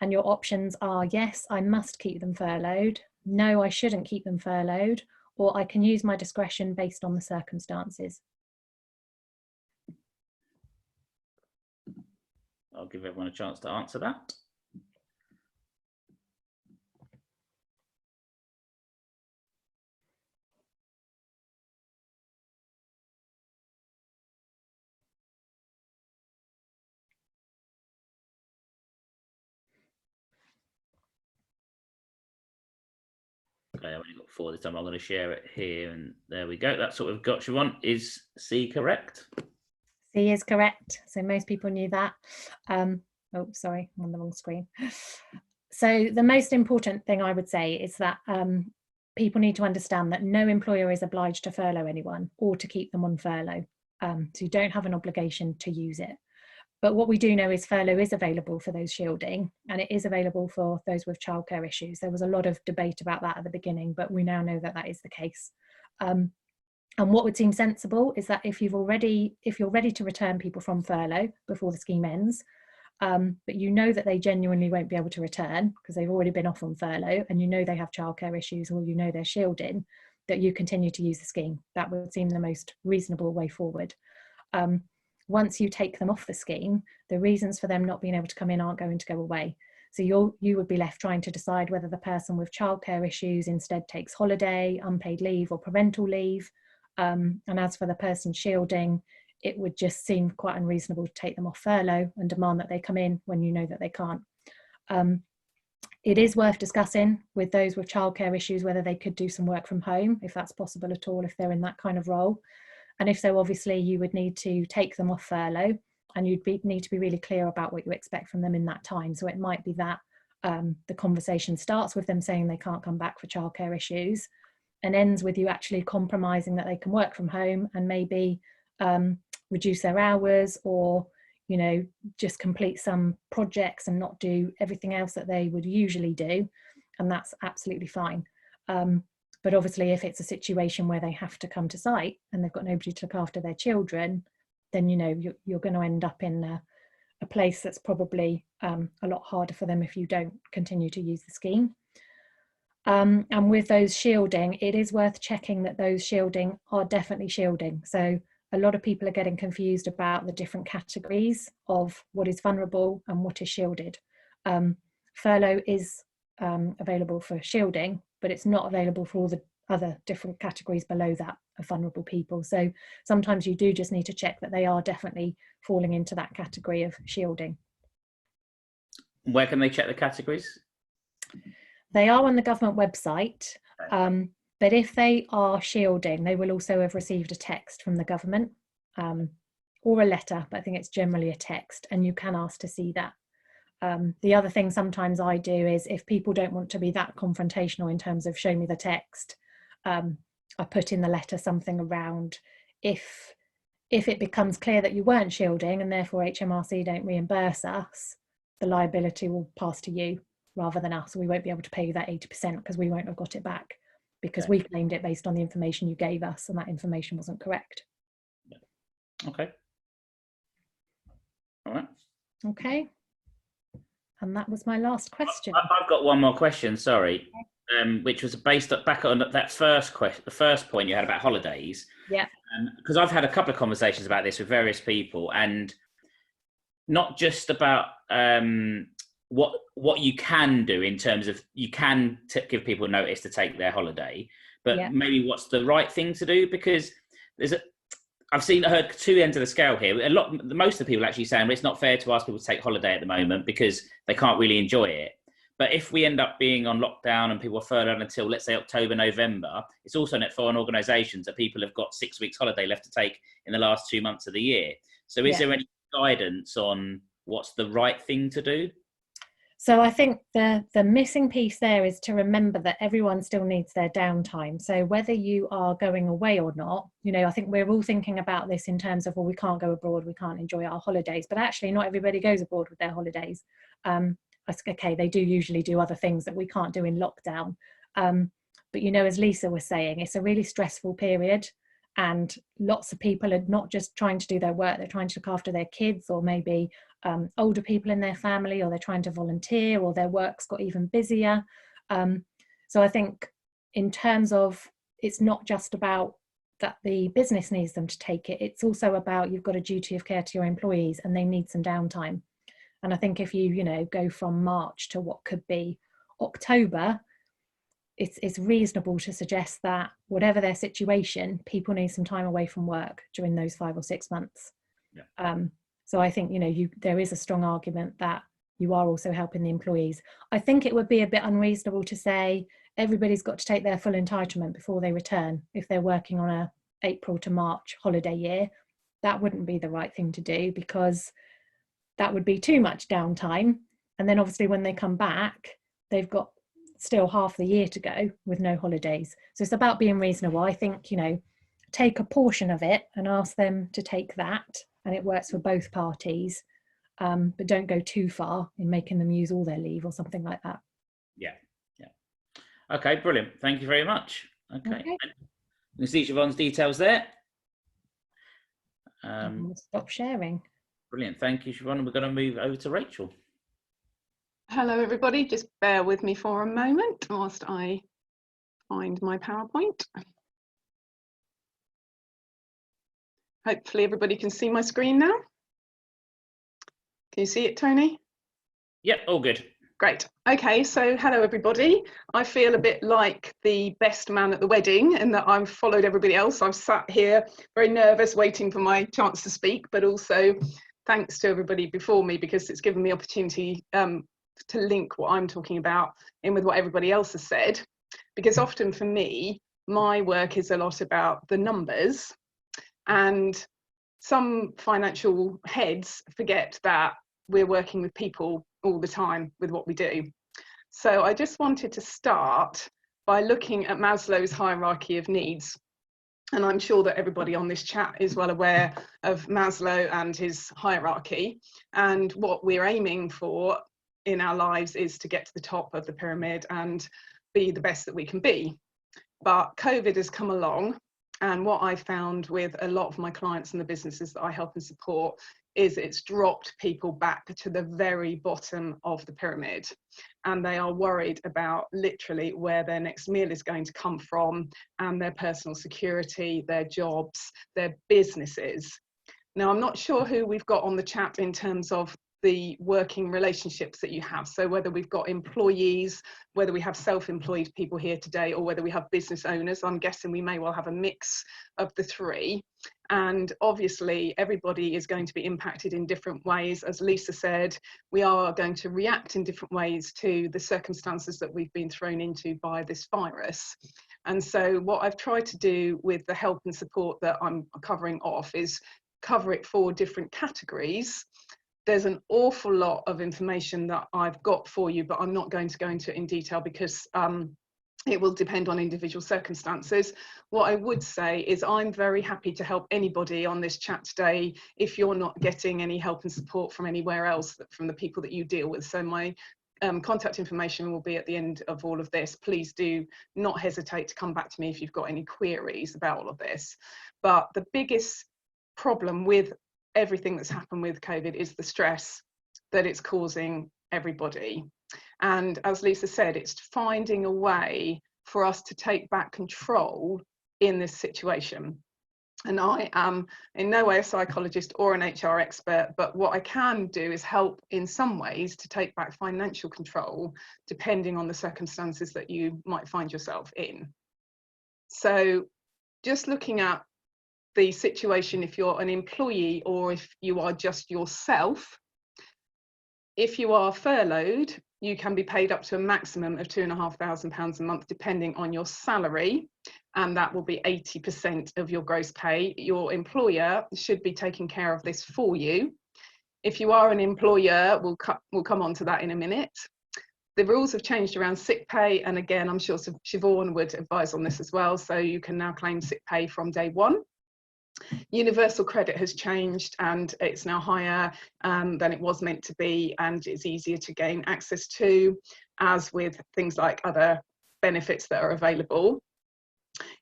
And your options are yes, I must keep them furloughed. No, I shouldn't keep them furloughed. Or I can use my discretion based on the circumstances. I'll give everyone a chance to answer that. Okay, I've only got 4 this time. I'm going to share it here, and there we go. That's what we've got. Siobhan, is C correct? C is correct. So most people knew that. Oh, sorry, I'm on the wrong screen. So the most important thing I would say is that people need to understand that no employer is obliged to furlough anyone or to keep them on furlough. So you don't have an obligation to use it. But what we do know is furlough is available for those shielding, and it is available for those with childcare issues. There was a lot of debate about that at the beginning, but we now know that that is the case. And what would seem sensible is that if you're ready to return people from furlough before the scheme ends, but you know that they genuinely won't be able to return because they've already been off on furlough, and you know they have childcare issues, or you know they're shielding, that you continue to use the scheme. That would seem the most reasonable way forward. Once you take them off the scheme, the reasons for them not being able to come in aren't going to go away. So you would be left trying to decide whether the person with childcare issues instead takes holiday, unpaid leave, or parental leave. And as for the person shielding, it would just seem quite unreasonable to take them off furlough and demand that they come in when you know that they can't. It is worth discussing with those with childcare issues whether they could do some work from home, if that's possible at all, if they're in that kind of role. And if so, obviously you would need to take them off furlough, and you'd need to be really clear about what you expect from them in that time. So it might be that the conversation starts with them saying they can't come back for childcare issues and ends with you actually compromising that they can work from home and maybe reduce their hours, or just complete some projects and not do everything else that they would usually do, and that's absolutely fine. But obviously if it's a situation where they have to come to site and they've got nobody to look after their children, then you're going to end up in a place that's probably a lot harder for them if you don't continue to use the scheme. And with those shielding, it is worth checking that those shielding are definitely shielding. So a lot of people are getting confused about the different categories of what is vulnerable and what is shielded. Furlough is available for shielding, but it's not available for all the other different categories below that of vulnerable people. So sometimes you do just need to check that they are definitely falling into that category of shielding. Where can they check the categories? They are on the government website, but if they are shielding, they will also have received a text from the government or a letter, but I think it's generally a text, and you can ask to see that. The other thing sometimes I do is, if people don't want to be that confrontational in terms of show me the text, I put in the letter something around if it becomes clear that you weren't shielding and therefore HMRC don't reimburse us, the liability will pass to you rather than us. We won't be able to pay you that 80% because we won't have got it back, because we claimed it based on the information you gave us, and that information wasn't correct. Okay. All right. Okay. And that was my last question. I've got one more question, sorry, which was based back on that first question, the first point you had about holidays. Yeah. Because I've had a couple of conversations about this with various people, and not just about what you can do in terms of you can give people notice to take their holiday, but maybe what's the right thing to do, because I've heard two ends of the scale here. Most of the people actually saying, well, it's not fair to ask people to take holiday at the moment because they can't really enjoy it. But if we end up being on lockdown and people are furloughed until, let's say, October, November, it's also net foreign organisations that people have got 6 weeks holiday left to take in the last 2 months of the year. So is there any guidance on what's the right thing to do? So I think the missing piece there is to remember that everyone still needs their downtime. So whether you are going away or not, I think we're all thinking about this in terms of, well, we can't go abroad, we can't enjoy our holidays, but actually not everybody goes abroad with their holidays. okay, they do usually do other things that we can't do in lockdown. But, you know, as Lisa was saying, it's a really stressful period, and lots of people are not just trying to do their work, they're trying to look after their kids, or maybe older people in their family, or they're trying to volunteer, or their work's got even busier. So I think in terms of, it's not just about that the business needs them to take it, it's also about you've got a duty of care to your employees and they need some downtime. And I think if you know, go from March to what could be October, it's reasonable to suggest that whatever their situation, people need some time away from work during those 5 or 6 months. Yeah. So I think, you know, there is a strong argument that you are also helping the employees. I think it would be a bit unreasonable to say everybody's got to take their full entitlement before they return if they're working on a April to March holiday year. That wouldn't be the right thing to do, because that would be too much downtime. And then obviously when they come back, they've got still half the year to go with no holidays. So it's about being reasonable. I think, you know, take a portion of it and ask them to take that, and it works for both parties. But don't go too far in making them use all their leave or something like that. Yeah. Okay, brilliant. Thank you very much. Okay. You can see Siobhan's details there. Stop sharing. Brilliant. Thank you, Siobhan. We're going to move over to Rachel. Hello, everybody. Just bear with me for a moment whilst I find my PowerPoint. Hopefully everybody can see my screen now. Can you see it, Tony? Yep, all good. Great. Okay, so hello everybody. I feel a bit like the best man at the wedding in that I've followed everybody else. I've sat here very nervous waiting for my chance to speak, but also thanks to everybody before me, because it's given me the opportunity to link what I'm talking about in with what everybody else has said. Because often for me, my work is a lot about the numbers, and some financial heads forget that we're working with people all the time with what we do. So I just wanted to start by looking at Maslow's hierarchy of needs. And I'm sure that everybody on this chat is well aware of Maslow and his hierarchy. And what we're aiming for in our lives is to get to the top of the pyramid and be the best that we can be. But COVID has come along, and what I found with a lot of my clients and the businesses that I help and support is it's dropped people back to the very bottom of the pyramid, and they are worried about literally where their next meal is going to come from, and their personal security, their jobs, their businesses. Now, I'm not sure who we've got on the chat in terms of the working relationships that you have. So whether we've got employees, whether we have self-employed people here today, or whether we have business owners, I'm guessing we may well have a mix of the three. And obviously everybody is going to be impacted in different ways. As Lisa said, we are going to react in different ways to the circumstances that we've been thrown into by this virus. And so what I've tried to do with the help and support that I'm covering off is cover it for different categories. There's an awful lot of information that I've got for you, but I'm not going to go into it in detail because it will depend on individual circumstances. What I would say is I'm very happy to help anybody on this chat today if you're not getting any help and support from anywhere else, from the people that you deal with. So my contact information will be at the end of all of this. Please do not hesitate to come back to me if you've got any queries about all of this. But the biggest problem with everything that's happened with COVID is the stress that it's causing everybody. And as Lisa said, it's finding a way for us to take back control in this situation. And I am in no way a psychologist or an HR expert, but what I can do is help in some ways to take back financial control, depending on the circumstances that you might find yourself in. So just looking at the situation, if you're an employee or if you are just yourself, if you are furloughed, you can be paid up to a maximum of £2,500 a month, depending on your salary, and that will be 80% of your gross pay. Your employer should be taking care of this for you. If you are an employer, we'll come on to that in a minute. The rules have changed around sick pay, and again, I'm sure Siobhan would advise on this as well, so you can now claim sick pay from day one. Universal credit has changed and it's now higher than it was meant to be, and it's easier to gain access to, as with things like other benefits that are available.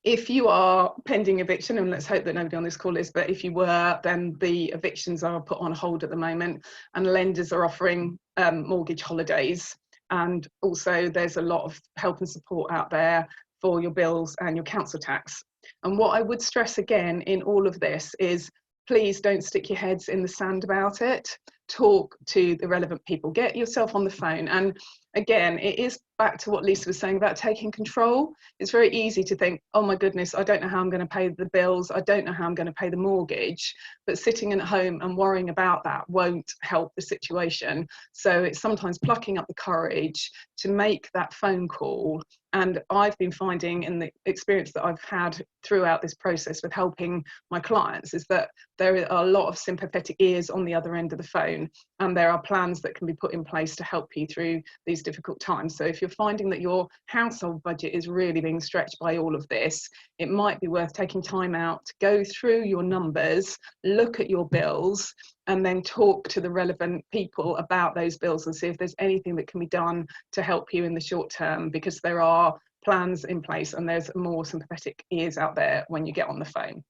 If you are pending eviction, and let's hope that nobody on this call is, but if you were, then the evictions are put on hold at the moment, and lenders are offering mortgage holidays. And also there's a lot of help and support out there for your bills and your council tax. And what I would stress again in all of this is, please don't stick your heads in the sand about it. Talk to the relevant people, get yourself on the phone. And again, it is back to what Lisa was saying about taking control. It's very easy to think, oh my goodness, I don't know how I'm going to pay the bills, I don't know how I'm going to pay the mortgage, but sitting at home and worrying about that won't help the situation. So it's sometimes plucking up the courage to make that phone call. And I've been finding, in the experience that I've had throughout this process with helping my clients, is that there are a lot of sympathetic ears on the other end of the phone, and there are plans that can be put in place to help you through these difficult times. So if you're finding that your household budget is really being stretched by all of this, it might be worth taking time out to go through your numbers, look at your bills, and then talk to the relevant people about those bills and see if there's anything that can be done to help you in the short term, because there are plans in place and there's more sympathetic ears out there when you get on the phone.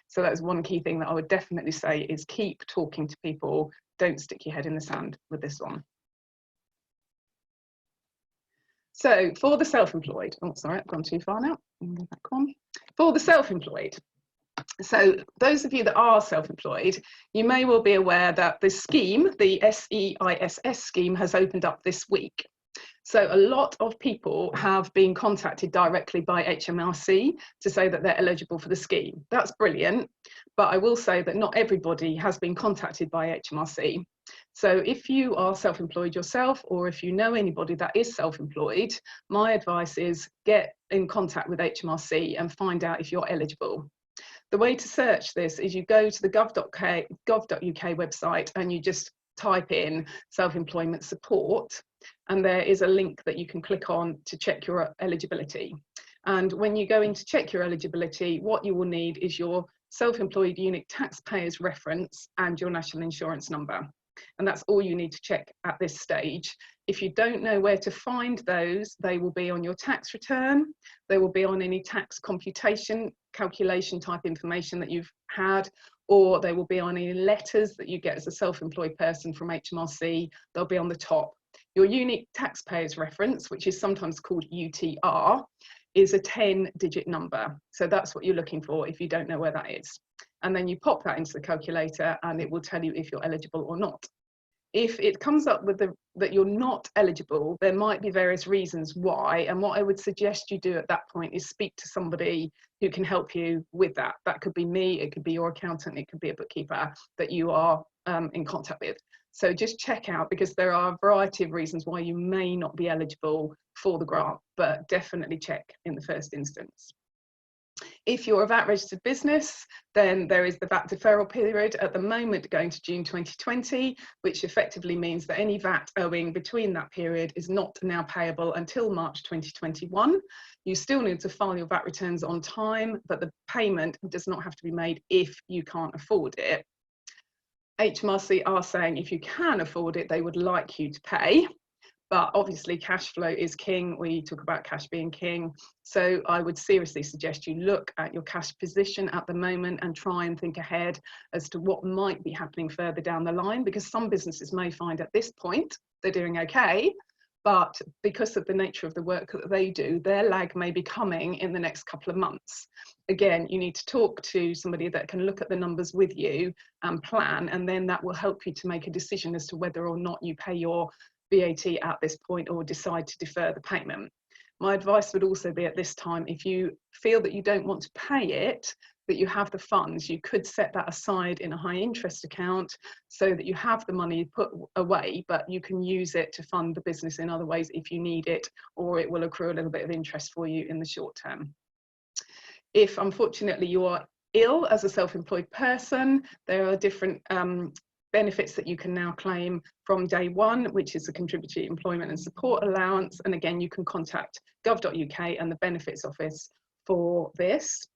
So that's one key thing that I would definitely say, is keep talking to people. Don't stick your head in the sand with this one. So for the self-employed, oh sorry, I've gone too far now. Go back on. For the self-employed, so those of you that are self-employed, you may well be aware that the scheme, the SEISS scheme, has opened up this week. So a lot of people have been contacted directly by HMRC to say that they're eligible for the scheme. That's brilliant, but I will say that not everybody has been contacted by HMRC. So if you are self-employed yourself, or if you know anybody that is self-employed, my advice is get in contact with HMRC and find out if you're eligible. The way to search this is you go to the gov.uk website and you just type in self-employment support, and there is a link that you can click on to check your eligibility. And when you go in to check your eligibility, what you will need is your self-employed unique taxpayer's reference and your national insurance number. And that's all you need to check at this stage. If you don't know where to find those, they will be on your tax return, they will be on any tax calculation type information that you've had, or they will be on any letters that you get as a self-employed person from HMRC. They'll be on the top. Your unique taxpayer's reference, which is sometimes called UTR, is a 10-digit number. So that's what you're looking for if you don't know where that is. And then you pop that into the calculator and it will tell you if you're eligible or not. If it comes up with that you're not eligible, there might be various reasons why. And what I would suggest you do at that point is speak to somebody who can help you with that. That could be me, it could be your accountant, it could be a bookkeeper that you are in contact with. So just check out, because there are a variety of reasons why you may not be eligible for the grant, but definitely check in the first instance. If you're a VAT registered business, then there is the VAT deferral period at the moment going to June 2020, which effectively means that any VAT owing between that period is not now payable until March 2021. You still need to file your VAT returns on time, but the payment does not have to be made if you can't afford it. HMRC are saying if you can afford it, they would like you to pay. But obviously cash flow is king. We talk about cash being king. So I would seriously suggest you look at your cash position at the moment and try and think ahead as to what might be happening further down the line, because some businesses may find at this point they're doing okay, but because of the nature of the work that they do, their lag may be coming in the next couple of months. Again, you need to talk to somebody that can look at the numbers with you and plan, and then that will help you to make a decision as to whether or not you pay your VAT at this point or decide to defer the payment. My advice would also be at this time, if you feel that you don't want to pay it, but you have the funds, you could set that aside in a high interest account so that you have the money put away, but you can use it to fund the business in other ways if you need it, or it will accrue a little bit of interest for you in the short term. If unfortunately you are ill as a self-employed person, there are different benefits that you can now claim from day one, which is the contributory employment and support allowance. And again, you can contact gov.uk and the benefits office for this.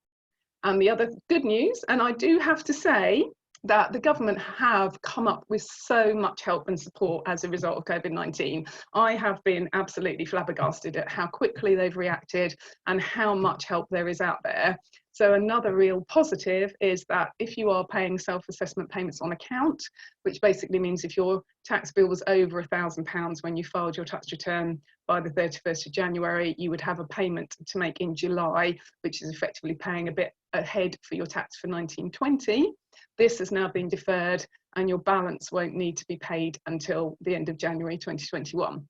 And the other good news, and I do have to say that the government have come up with so much help and support as a result of COVID-19. I have been absolutely flabbergasted at how quickly they've reacted and how much help there is out there. So another real positive is that if you are paying self-assessment payments on account, which basically means if your tax bill was over £1,000 when you filed your tax return by the 31st of January, you would have a payment to make in July, which is effectively paying a bit ahead for your tax for 1920. This has now been deferred and your balance won't need to be paid until the end of January 2021.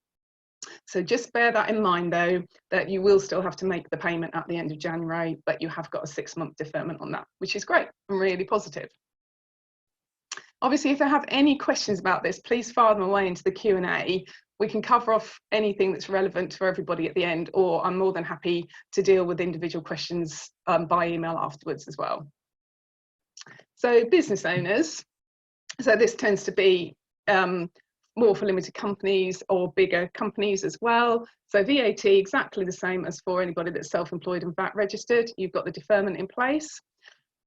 So just bear that in mind though, that you will still have to make the payment at the end of January, but you have got a 6-month deferment on that, which is great and really positive. Obviously, if you have any questions about this, please fire them away into the Q&A. We can cover off anything that's relevant for everybody at the end, or I'm more than happy to deal with individual questions by email afterwards as well. So business owners, so this tends to be more for limited companies or bigger companies as well. So VAT, exactly the same as for anybody that's self-employed and VAT registered. You've got the deferment in place.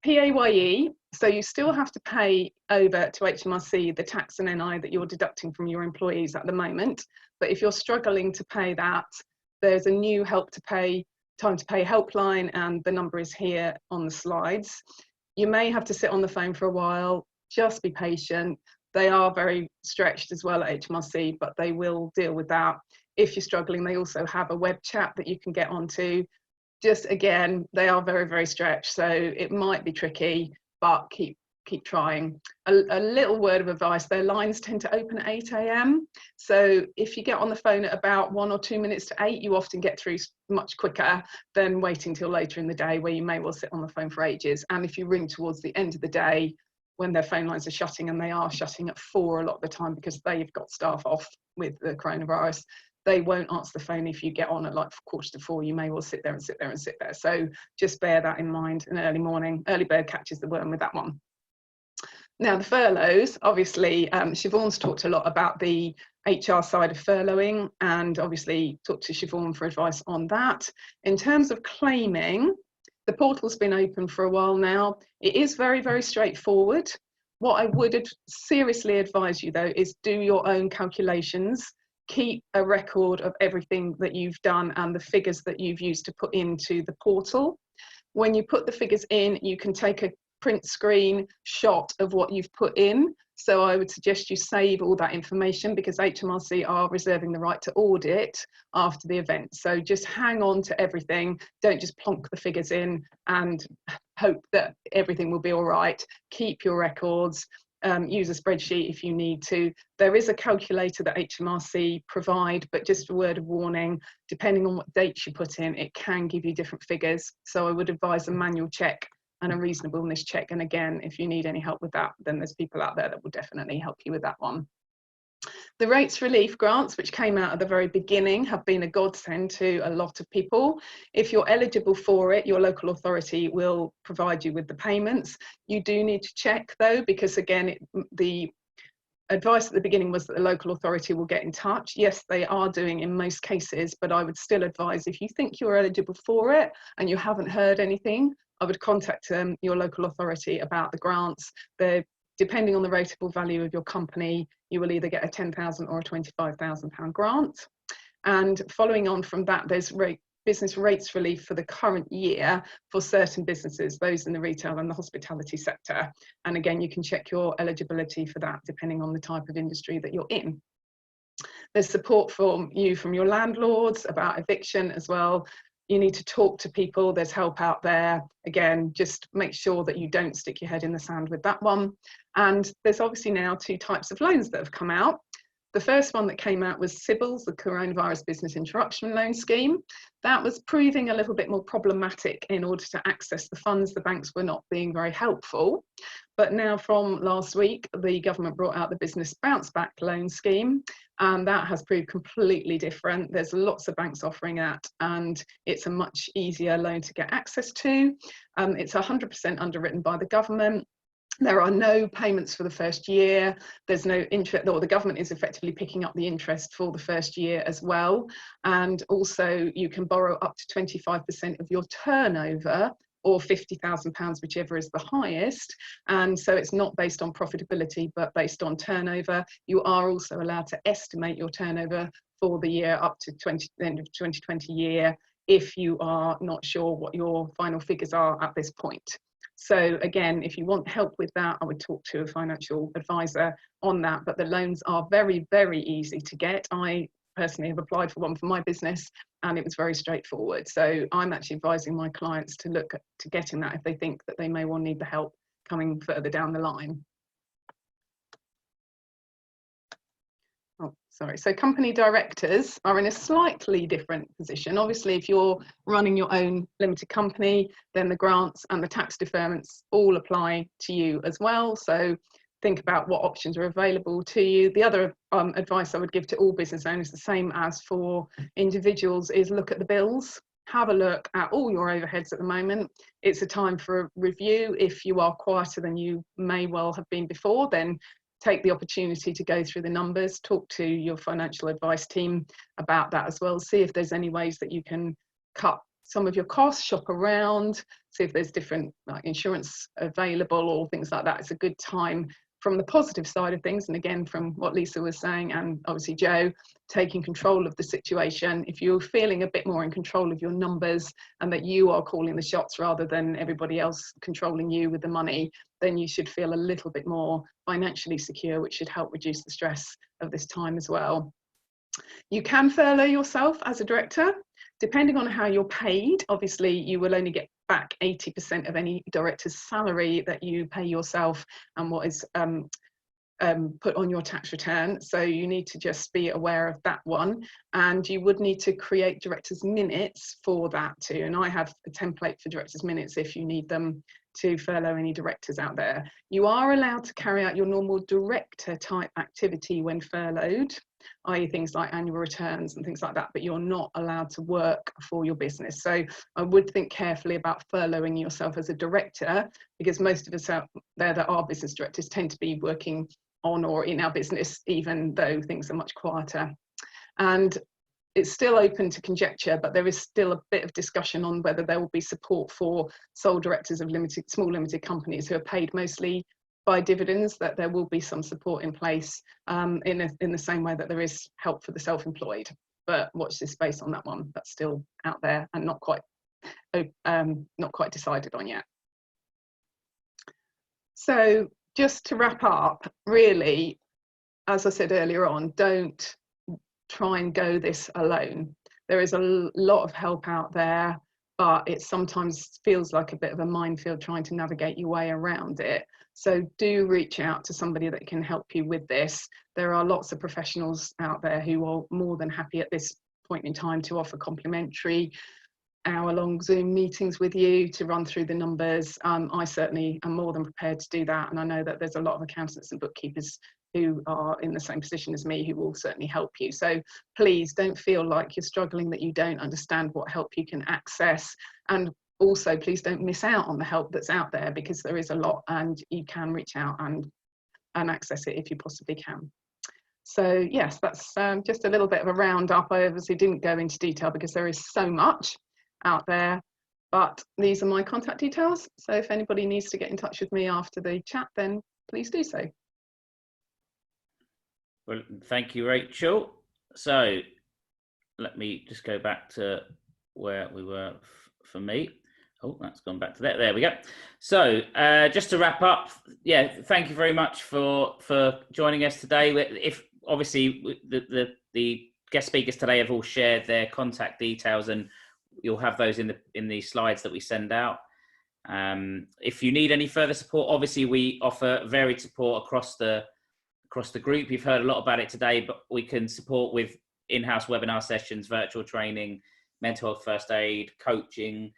PAYE, so you still have to pay over to HMRC the tax and NI that you're deducting from your employees at the moment. But if you're struggling to pay that, there's a new time to pay helpline, and the number is here on the slides. You may have to sit on the phone for a while, just be patient. They are very stretched as well at HMRC, but they will deal with that. If you're struggling, they also have a web chat that you can get onto. Just again, they are very, very stretched, so it might be tricky, but keep trying. A little word of advice, their lines tend to open at 8 AM. So if you get on the phone at about 1 or 2 minutes to 8, you often get through much quicker than waiting till later in the day where you may well sit on the phone for ages. And if you ring towards the end of the day, when their phone lines are shutting, and they are shutting at 4 a lot of the time because they've got staff off with the coronavirus, they won't answer the phone if you get on at like 3:45. You may well sit there and sit there and sit there. So just bear that in mind. In early morning, early bird catches the worm with that one. Now the furloughs, obviously, Siobhan's talked a lot about the HR side of furloughing, and obviously talked to Siobhan for advice on that. In terms of claiming, the portal's been open for a while now. It is very, very straightforward. What I would seriously advise you though is do your own calculations. Keep a record of everything that you've done and the figures that you've used to put into the portal. When you put the figures in, you can take a print screen shot of what you've put in. So I would suggest you save all that information, because HMRC are reserving the right to audit after the event. So just hang on to everything. Don't just plonk the figures in and hope that everything will be all right. Keep your records. Use a spreadsheet if you need to. There is a calculator that HMRC provide, but just a word of warning, depending on what dates you put in, it can give you different figures. So I would advise a manual check and a reasonableness check. And again, if you need any help with that, then there's people out there that will definitely help you with that one. The rates relief grants, which came out at the very beginning, have been a godsend to a lot of people. If you're eligible for it, your local authority will provide you with the payments. You do need to check though, because again, the advice at the beginning was that the local authority will get in touch. Yes, they are doing in most cases, but I would still advise, if you think you're eligible for it and you haven't heard anything, I would contact your local authority about the grants. Depending on the rateable value of your company, you will either get a £10,000 or a £25,000 grant. And following on from that, there's business rates relief for the current year for certain businesses, those in the retail and the hospitality sector. And again, you can check your eligibility for that depending on the type of industry that you're in. There's support from your landlords about eviction as well. You need to talk to people, there's help out there. Again, just make sure that you don't stick your head in the sand with that one. And there's obviously now 2 types of loans that have come out. The first one that came out was CBILS, the Coronavirus Business Interruption Loan Scheme. That was proving a little bit more problematic in order to access the funds. The banks were not being very helpful. But now from last week, the government brought out the Business Bounce Back Loan Scheme, and that has proved completely different. There's lots of banks offering that, and it's a much easier loan to get access to. It's 100% underwritten by the government. There are no payments for the first year. There's no interest, or the government is effectively picking up the interest for the first year as well. And also you can borrow up to 25% of your turnover or £50,000, whichever is the highest. And so it's not based on profitability, but based on turnover. You are also allowed to estimate your turnover for the year up to the end of 2020 year, if you are not sure what your final figures are at this point. So again, if you want help with that, I would talk to a financial advisor on that, but the loans are very, very easy to get. I personally have applied for one for my business and it was very straightforward. So I'm actually advising my clients to look to getting that if they think that they may well need the help coming further down the line. Oh, sorry. So company directors are in a slightly different position. Obviously, if you're running your own limited company, then the grants and the tax deferments all apply to you as well. So think about what options are available to you. The other advice I would give to all business owners, the same as for individuals, is look at the bills. Have a look at all your overheads at the moment. It's a time for a review. If you are quieter than you may well have been before, then take the opportunity to go through the numbers, talk to your financial advice team about that as well. See if there's any ways that you can cut some of your costs, shop around, see if there's different like insurance available or things like that. It's a good time from the positive side of things. And again, from what Lisa was saying, and obviously Joe, taking control of the situation. If you're feeling a bit more in control of your numbers and that you are calling the shots rather than everybody else controlling you with the money, then you should feel a little bit more financially secure, which should help reduce the stress of this time as well. You can furlough yourself as a director. Depending on how you're paid, obviously you will only get back 80% of any director's salary that you pay yourself and what is put on your tax return. So you need to just be aware of that one. And you would need to create director's minutes for that too. And I have a template for director's minutes if you need them to furlough any directors out there. You are allowed to carry out your normal director type activity when furloughed, i.e. things like annual returns and things like that, but you're not allowed to work for your business. So I would think carefully about furloughing yourself as a director, because most of us out there that are business directors tend to be working on or in our business, even though things are much quieter. And it's still open to conjecture, but there is still a bit of discussion on whether there will be support for sole directors of small limited companies who are paid mostly by dividends, that there will be some support in place in the same way that there is help for the self-employed. But watch this space on that one. That's still out there and not quite decided on yet. So just to wrap up, really, as I said earlier on, don't try and go this alone. There is a lot of help out there, but it sometimes feels like a bit of a minefield trying to navigate your way around it. So do reach out to somebody that can help you with this. There are lots of professionals out there who are more than happy at this point in time to offer complimentary hour-long Zoom meetings with you to run through the numbers. I certainly am more than prepared to do that, and I know that there's a lot of accountants and bookkeepers who are in the same position as me who will certainly help you. So please don't feel like you're struggling, that you don't understand what help you can access, and also please don't miss out on the help that's out there, because there is a lot and you can reach out and access it if you possibly can. So yes, that's just a little bit of a roundup. I obviously didn't go into detail because there is so much out there, but these are my contact details. So if anybody needs to get in touch with me after the chat, then please do so. Well, thank you, Rachel. So let me just go back to where we were for me. Oh, that's gone back to that. There we go. So just to wrap up, yeah, thank you very much for joining us today. If obviously the guest speakers today have all shared their contact details, and you'll have those in the slides that we send out. If you need any further support, obviously we offer varied support across the group. You've heard a lot about it today, but we can support with in-house webinar sessions, virtual training, mental health first aid, coaching,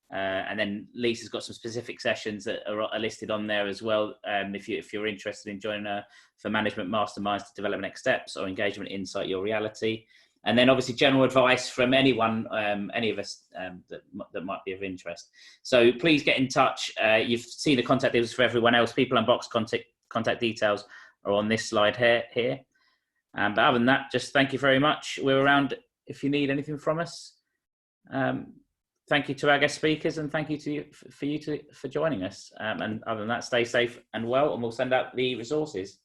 and then Lisa's got some specific sessions that are listed on there as well. If you're interested in joining her for management masterminds to develop next steps, or engagement insight your reality. And then obviously general advice from anyone, any of us that might be of interest. So please get in touch. You've seen the contact details for everyone else. People Unbox contact details are on this slide here. But other than that, just thank you very much. We're around if you need anything from us. thank you to our guest speakers, and thank you to you for joining us. And other than that, stay safe and well, and we'll send out the resources.